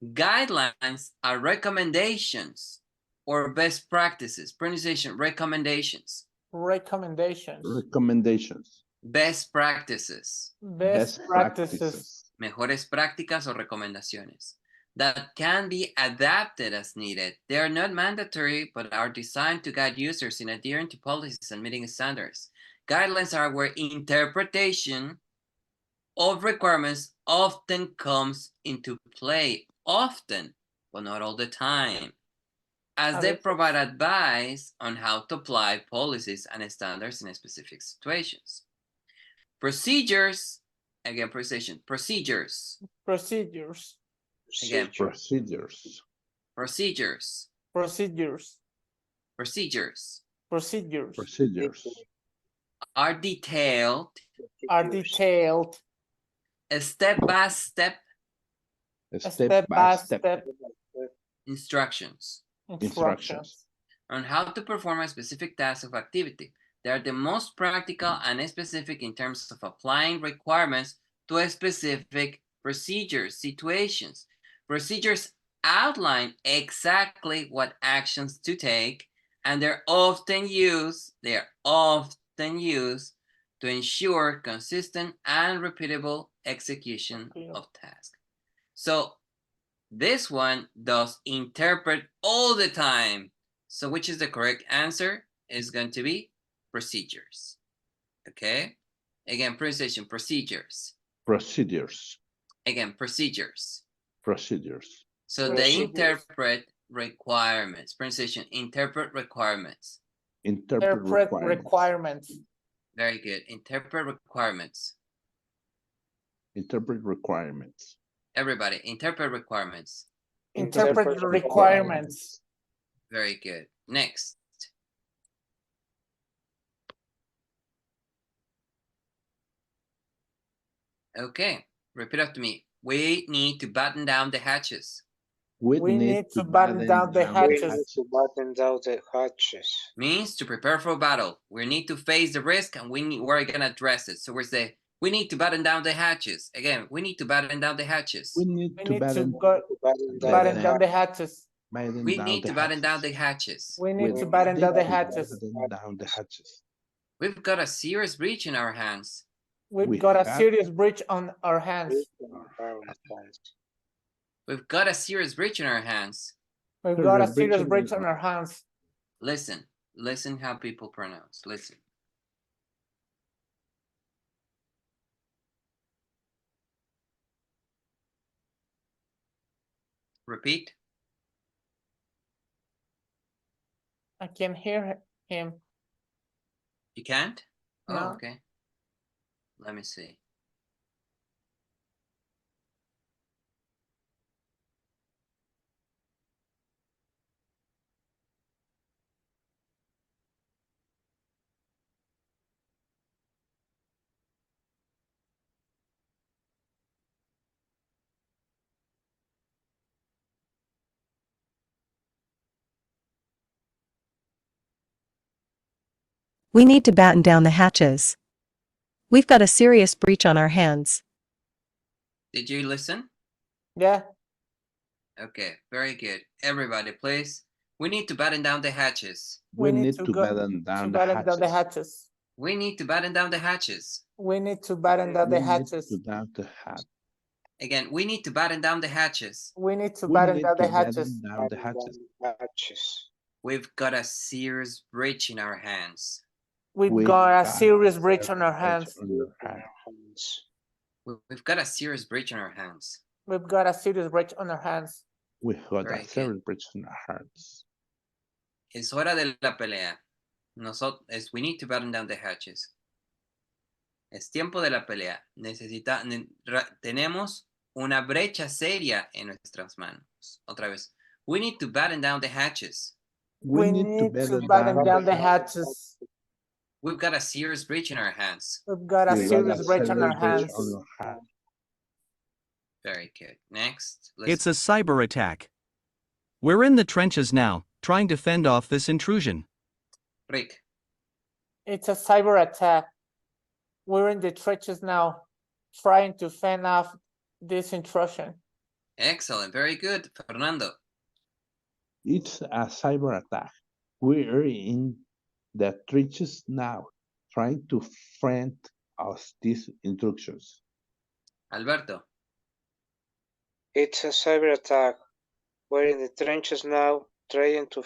Guidelines are recommendations or best practices? Pronunciation, recommendations. Recommendations. Recommendations. Best practices. Best practices. Mejores prácticas o recomendaciones that can be adapted as needed. They are not mandatory, but are designed to guide users in adhering to policies and meeting standards. Guidelines are where interpretation of requirements often comes into play. Often, but not all the time, as they provide advice on how to apply policies and standards in specific situations. Procedures, again, precision, procedures. Procedures. Again, Procedures. procedures, Procedures. procedures Procedures. Procedures. are detailed, step-by-step Step-by-step instructions instructions on how to perform a specific task of activity. They are the most practical and specific in terms of applying requirements to a specific procedures, situations. Procedures outline exactly what actions to take, and they're often used to ensure consistent and repeatable execution of tasks. So this one does interpret all the time. So which is the correct answer? Is going to be procedures. Okay. Again, pronunciation, procedures. Procedures. Again, procedures. Procedures. So they interpret requirements. Pronunciation, interpret requirements. Interpret requirements. Very good. Interpret requirements. Interpret requirements. Everybody, interpret requirements. Interpret requirements. Very good. Next. Okay, repeat after me. We need to batten down the hatches. We need to batten down the hatches. Means to prepare for battle. We need to face the risk and we're going to address it. So we say, we need to batten down the hatches. Again, we need to batten down the hatches. We need to batten down the hatches. We need to batten down the hatches. We need to batten down the hatches. We've got a serious breach in our hands. We've got a serious breach on our hands. We've got a serious breach in our hands. We've got a serious breach on our hands. Listen how people pronounce. Listen. Repeat. I can hear him. You can't? No. Oh, okay. Let me see. We need to batten down the hatches. We've got a serious breach on our hands. Did you listen? Yeah. Okay, very good. Everybody, please. We need to batten down the hatches. We need to batten down the hatches. We need to batten down the hatches. We need to batten down the hatches. Again, we need to batten down the hatches. We need to batten down the hatches. We've got a serious breach in our hands. We've got a serious breach on our hands. We've got a serious breach on our hands. We've got a serious breach on our hands. We've got a serious breach on our hands. Es hora de la pelea. We need to batten down the hatches. Es tiempo de la pelea. Tenemos una brecha seria en nuestras manos. Otra vez. We need to batten down the hatches. We need to batten down the hatches. We've got a serious breach in our hands. We've got a serious breach on our hands. Very good. Next. It's a cyber attack. We're in the trenches now, trying to fend off this intrusion. Rick. It's a cyber attack. We're in the trenches now, trying to fend off this intrusion. Excellent. Very good. Fernando. It's a cyber attack. We are in the trenches now, trying to find us these instructions. Alberto. It's a cyber attack. We're in the trenches now, trying to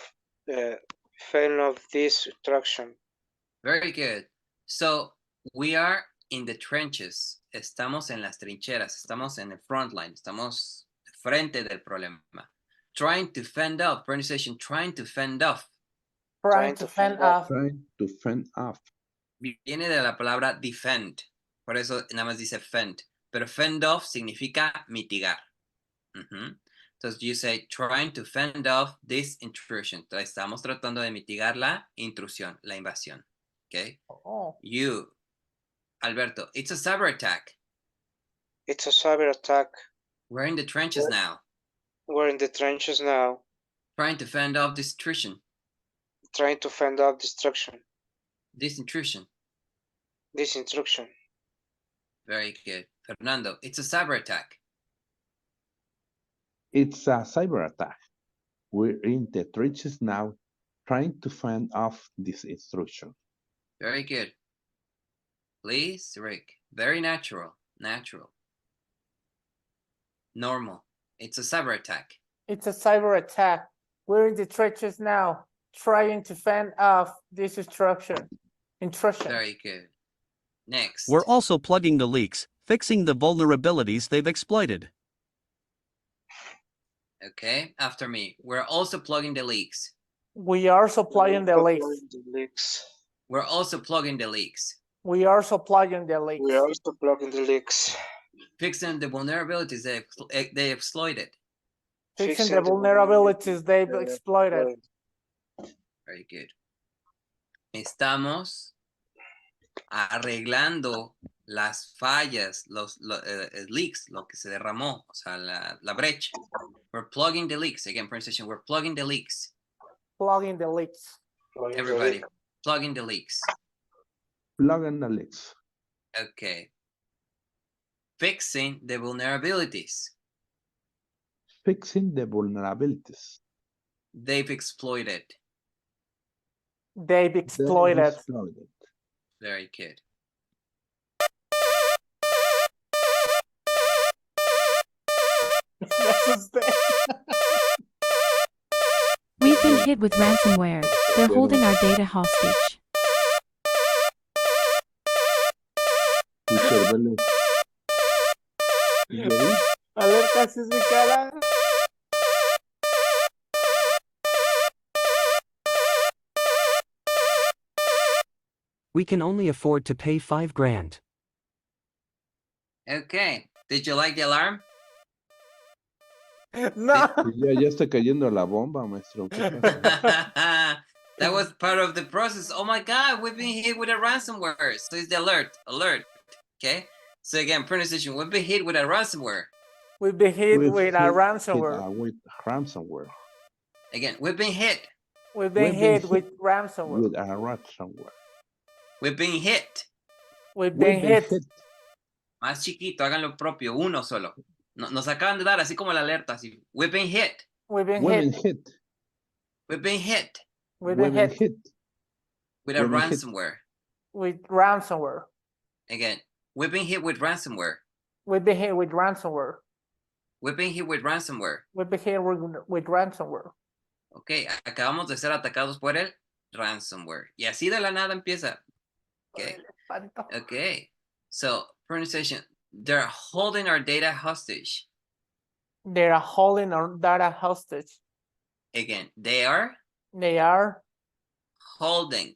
fend off this destruction. Very good. So we are in the trenches. Estamos en las trincheras. Estamos en el front line. Estamos frente del problema. Trying to fend off. Pronunciation. Trying to fend off. Trying to fend off. Trying to fend off. Viene de la palabra defend. Por eso nada más dice fend. Pero fend off significa mitigar. Entonces you say trying to fend off this intrusion. Entonces estamos tratando de mitigar la intrusión, la invasión. Okay. Oh. You, Alberto, it's a cyber attack. It's a cyber attack. We're in the trenches now. We're in the trenches now, Trying to fend off this intrusion. trying to fend off destruction. This intrusion. This intrusion. Very good. Fernando, it's a cyber attack. It's a cyber attack. We're in the trenches now, trying to fend off this instruction. Very good. Please, Rick. Very natural. Natural. Normal. It's a cyber attack. It's a cyber attack. We're in the trenches now, trying to fend off this intrusion. Very good. Next. We're also plugging the leaks, fixing the vulnerabilities they've exploited. Okay, after me. We're also plugging the leaks. We are supplying the leaks. We're also plugging the leaks. We are supplying the leaks. We are also plugging the leaks. Fixing the vulnerabilities they exploited. Fixing the vulnerabilities they've exploited. Very good. Estamos arreglando las fallas, los leaks, lo que se derramó, o sea, la brecha. We're plugging the leaks. Again, pronunciation, we're plugging the leaks. Plugging the leaks. Everybody, plugging the leaks. Plugging the leaks. Okay. Fixing the vulnerabilities Fixing the vulnerabilities they've exploited. They've exploited. Very good. We've been hit with ransomware. They're holding our data hostage. Alerta sísmica. We can only afford to pay $5 grand. Okay. Did you like the alarm? No. Ya está cayendo la bomba, maestro. ¿Qué pasa? That was part of the process. Oh my God, we've been hit with a ransomware. So it's the alert. Okay. So again, pronunciation, we've been hit with a ransomware. We've been hit with a ransomware. With ransomware. Again, we've been hit. We've been hit with ransomware. With a ransomware. We've been hit. We've been hit. Más chiquito, hagan lo propio, uno solo. Nos acaban de dar así como la alerta, así. We've been hit. We've been hit. We've been hit. We've been hit. With a ransomware. With ransomware. Again, we've been hit with ransomware. We've been hit with ransomware. We've been hit with ransomware. We've been hit with ransomware. Ok, acabamos de ser atacados por el ransomware. Y así de la nada empieza. Okay. Okay. So, pronunciation. They're holding our data hostage. They're holding our data hostage. Again, they are holding.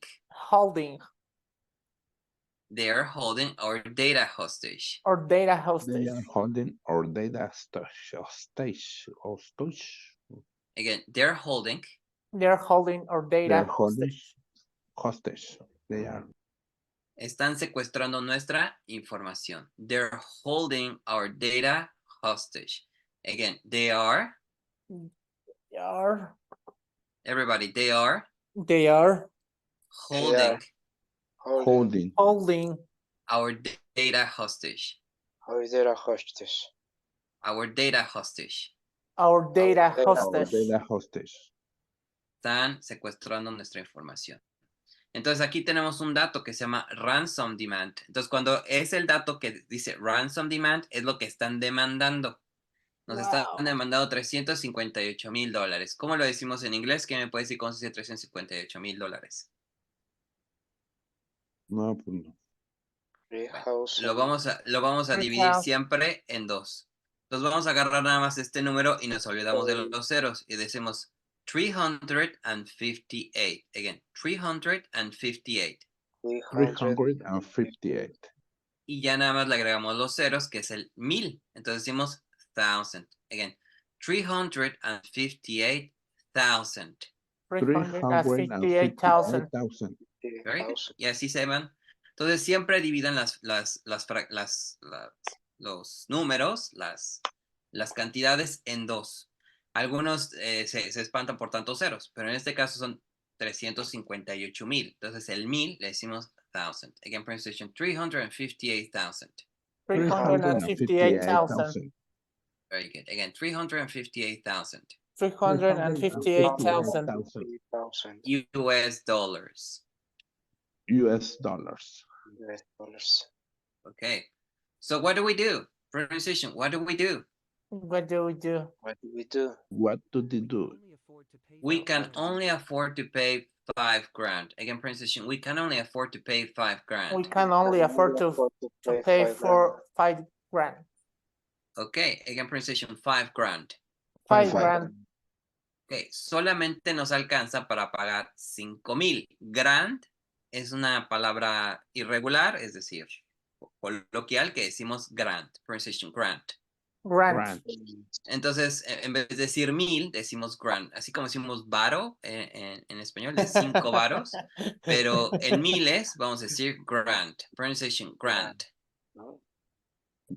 They are holding our data hostage. Our data hostage. They are holding our data hostage. Again, they're holding. They're holding our data hostage. They are. Están secuestrando nuestra información. They're holding our data hostage. Again, they are. Everybody, they are. Holding. Our data hostage. Our data hostage. Our data hostage. Our data hostage. Our data hostage. están secuestrando nuestra información. Entonces aquí tenemos un dato que se llama ransom demand. Entonces cuando es el dato que dice ransom demand, es lo que están demandando. Nos están demandando $358,000. ¿Cómo lo decimos en inglés? ¿Quién me puede decir cómo se dice $358,000? No, pues no. Bueno, lo vamos a dividir siempre en dos. Entonces vamos a agarrar nada más este número y nos olvidamos de los ceros y decimos 358. Again, 358. 358. Y ya nada más le agregamos los ceros, que es el 1000. Entonces decimos 1000. Again, 358,000. 358,000. Very good. Y así se van. Entonces siempre dividan los números, las cantidades en dos. Algunos se espantan por tantos ceros, pero en este caso son 358,000. Entonces el 1000 le decimos 1000. Again, pronunciation 358,000. 358,000. Very good. Again, 358,000. 358,000. US dollars. US dollars. Okay. So what do we do? Pronunciation, what do we do? What do we do? What do we do? What do they do? We can only afford to pay $5,000. Again, pronunciation, we can only afford to pay $5,000. We can only afford to pay for $5,000. Okay, again, pronunciation, $5,000. $5,000. Okay, solamente nos alcanza para pagar 5,000. Grand es una palabra irregular, es decir, coloquial, que decimos grant. Pronunciation, grant. Grant. Entonces, en vez de decir 1000, decimos grant. Así como decimos varo en español, de 5 varos. Pero en miles vamos a decir grant. Pronunciation, grant.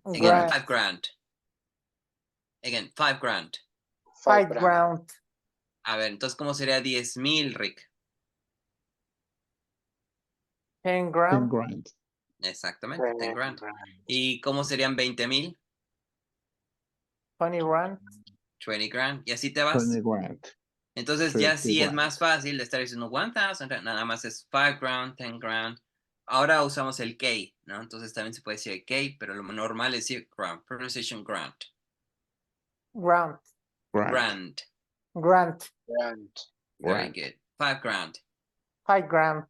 Again, $5,000. Again, $5,000. $5,000. A ver, entonces, ¿cómo sería 10,000, Rick? $10,000. Exactamente, $10,000. ¿Y cómo serían 20,000? $20,000. $20,000. Y así te vas. 20,000. Entonces ya sí es más fácil de estar diciendo 1000, nada más es $5,000, $10,000. Ahora usamos el K, ¿no? Entonces también se puede decir K, pero lo normal es decir grant. Pronunciation, grant. Grant. Grant. Grant. Very good. $5,000. $5,000.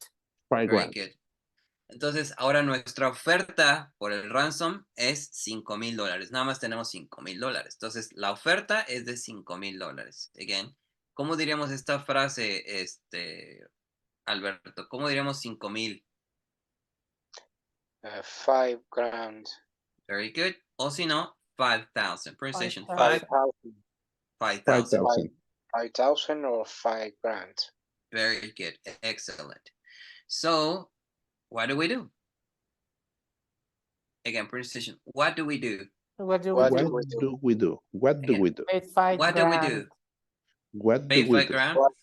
Very good. Entonces, ahora nuestra oferta por el ransom es $5,000. Nada más tenemos $5,000. Entonces, la oferta es de $5,000. Again, ¿cómo diríamos esta frase, Alberto? ¿Cómo diríamos 5,000? $5,000. Very good. O si no, 5,000. Pronunciation, 5,000. 5,000. 5,000 or $5,000. Very good. Excellent. So, what do we do? Again, pronunciation. What do we do? What do What we do we do? What do we do? Pay What do we do? What Pay do we do? $5,000?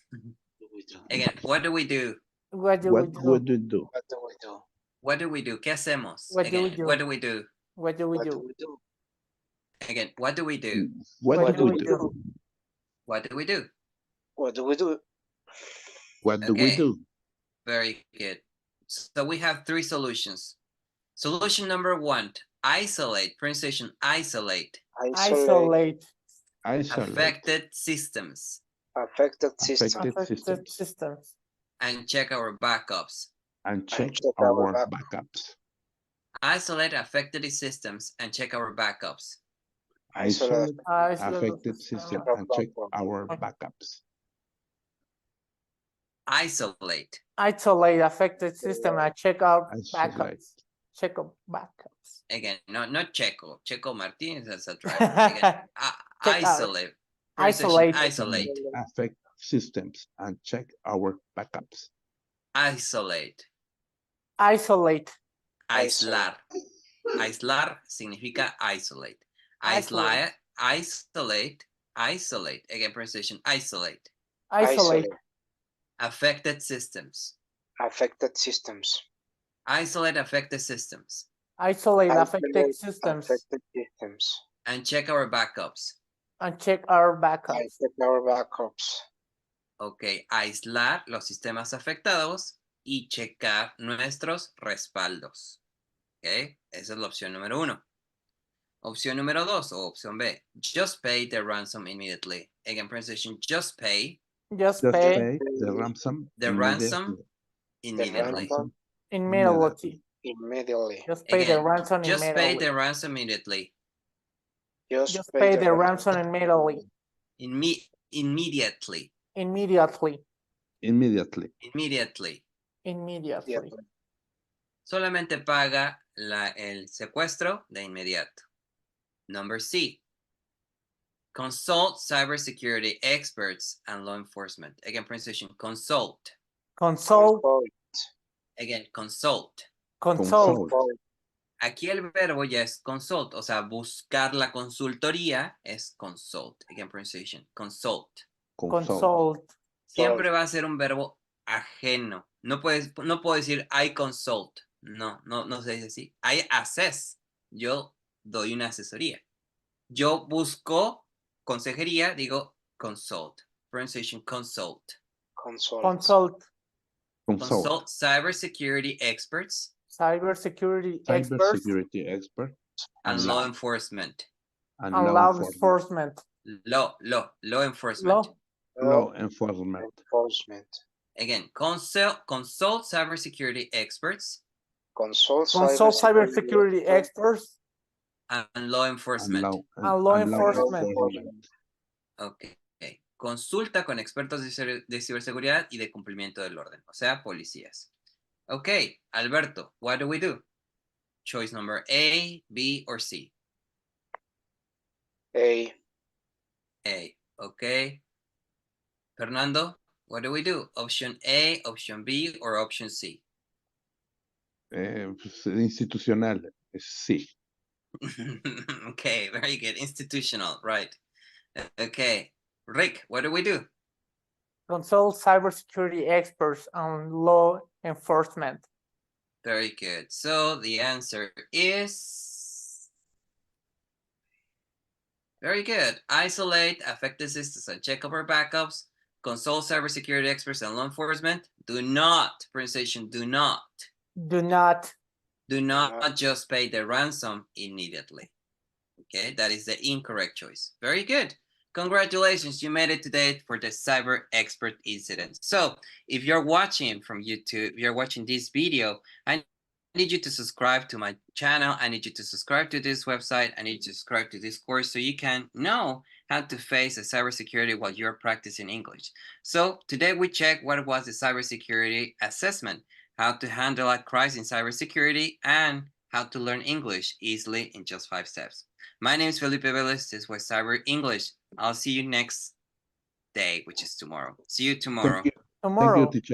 Again, what do we do? What do we What do? would you do? What do we do? What do we do? ¿Qué hacemos? What do we Again, do? what do we do? What do we What do do? we do? Again, what do we do? What do we do? What do we do? What do we do? What do we Okay. do? Very good. So we have three solutions. Solution number 1, isolate. Pronunciation, isolate. Isolate. Affected systems Affected system. Affected systems. and check our backups. And check check our our backups. Isolate affected systems and check our backups. Isolate affected system. system and check our backups. Isolate. Isolate affected system and check out Isolate. backups. Check out backups. Again, not Checo. Checo Martinez, that's a driver. Again, Check out. isolate. Pronunciation, Isolate. isolate. Affect systems and check our backups. Isolate. Isolate. Aislar. Aislar significa isolate. Isolate. Isolate. Again, pronunciation, isolate. Isolate. Affected systems. Affected systems. Isolate affected systems. Isolate affected Isolate systems affected systems. And check our backups. and check our I backups. check our backups. Ok, aislar los sistemas afectados y checar nuestros respaldos. Ok, esa es la opción número 1. Opción número 2 o opción B. Just pay the ransom immediately. Again, pronunciation, just pay Just Just pay pay the ransom the ransom immediately. ransom immediately. immediately. Just pay the Again, ransom just pay immediately. the ransom immediately. Just pay the ransom immediately. Immediately. Immediately. Immediately. Immediately. Immediately. Solamente paga el secuestro de inmediato. Number C. Consult cybersecurity experts and law enforcement. Again, pronunciation, consult. Consult. Again, consult. Consult. Aquí el verbo ya es consult, o sea, buscar la consultoría es consult. Again, pronunciation, consult. Consult. Siempre va a ser un verbo ajeno. No puedo decir I consult. No se dice así. I assess. Yo doy una asesoría. Yo busco consejería, digo consult. Pronunciation, consult. Consult. Consult cybersecurity experts Cybersecurity experts Cybersecurity expert and law enforcement. and law enforcement. Law enforcement. Law enforcement. Again, consult cybersecurity experts Consult Cybersecurity experts and law enforcement. and law enforcement. Ok. Consulta con expertos de ciberseguridad y de cumplimiento del orden, o sea, policías. Ok, Alberto, what do we do? Choice number A, B, or C? A. A, ok. Fernando, what do we do? Option A, option B, or option C? Institucional, sí. Okay, very good. Institutional, right. Okay. Rick, what do we do? Consult cybersecurity experts and law enforcement. Very good. So the answer is very good. Isolate affected systems and check over backups. Consult cybersecurity experts and law enforcement. Do not, pronunciation, do not. Do not. Do not just pay the ransom immediately. Okay, that is the incorrect choice. Very good. Congratulations, you made it today for the cyber expert incident. So if you're watching from YouTube, if you're watching this video, I need you to subscribe to my channel. I need you to subscribe to this website. I need you to subscribe to this course so you can know how to face the cybersecurity while you're practicing English. So today we check what was the cybersecurity assessment, how to handle a crisis in cybersecurity, and how to learn English easily in just 5 steps. My name is Felipe Velez. This was Cyber English. I'll see you next day, which is tomorrow. See you tomorrow. Thank you, teacher.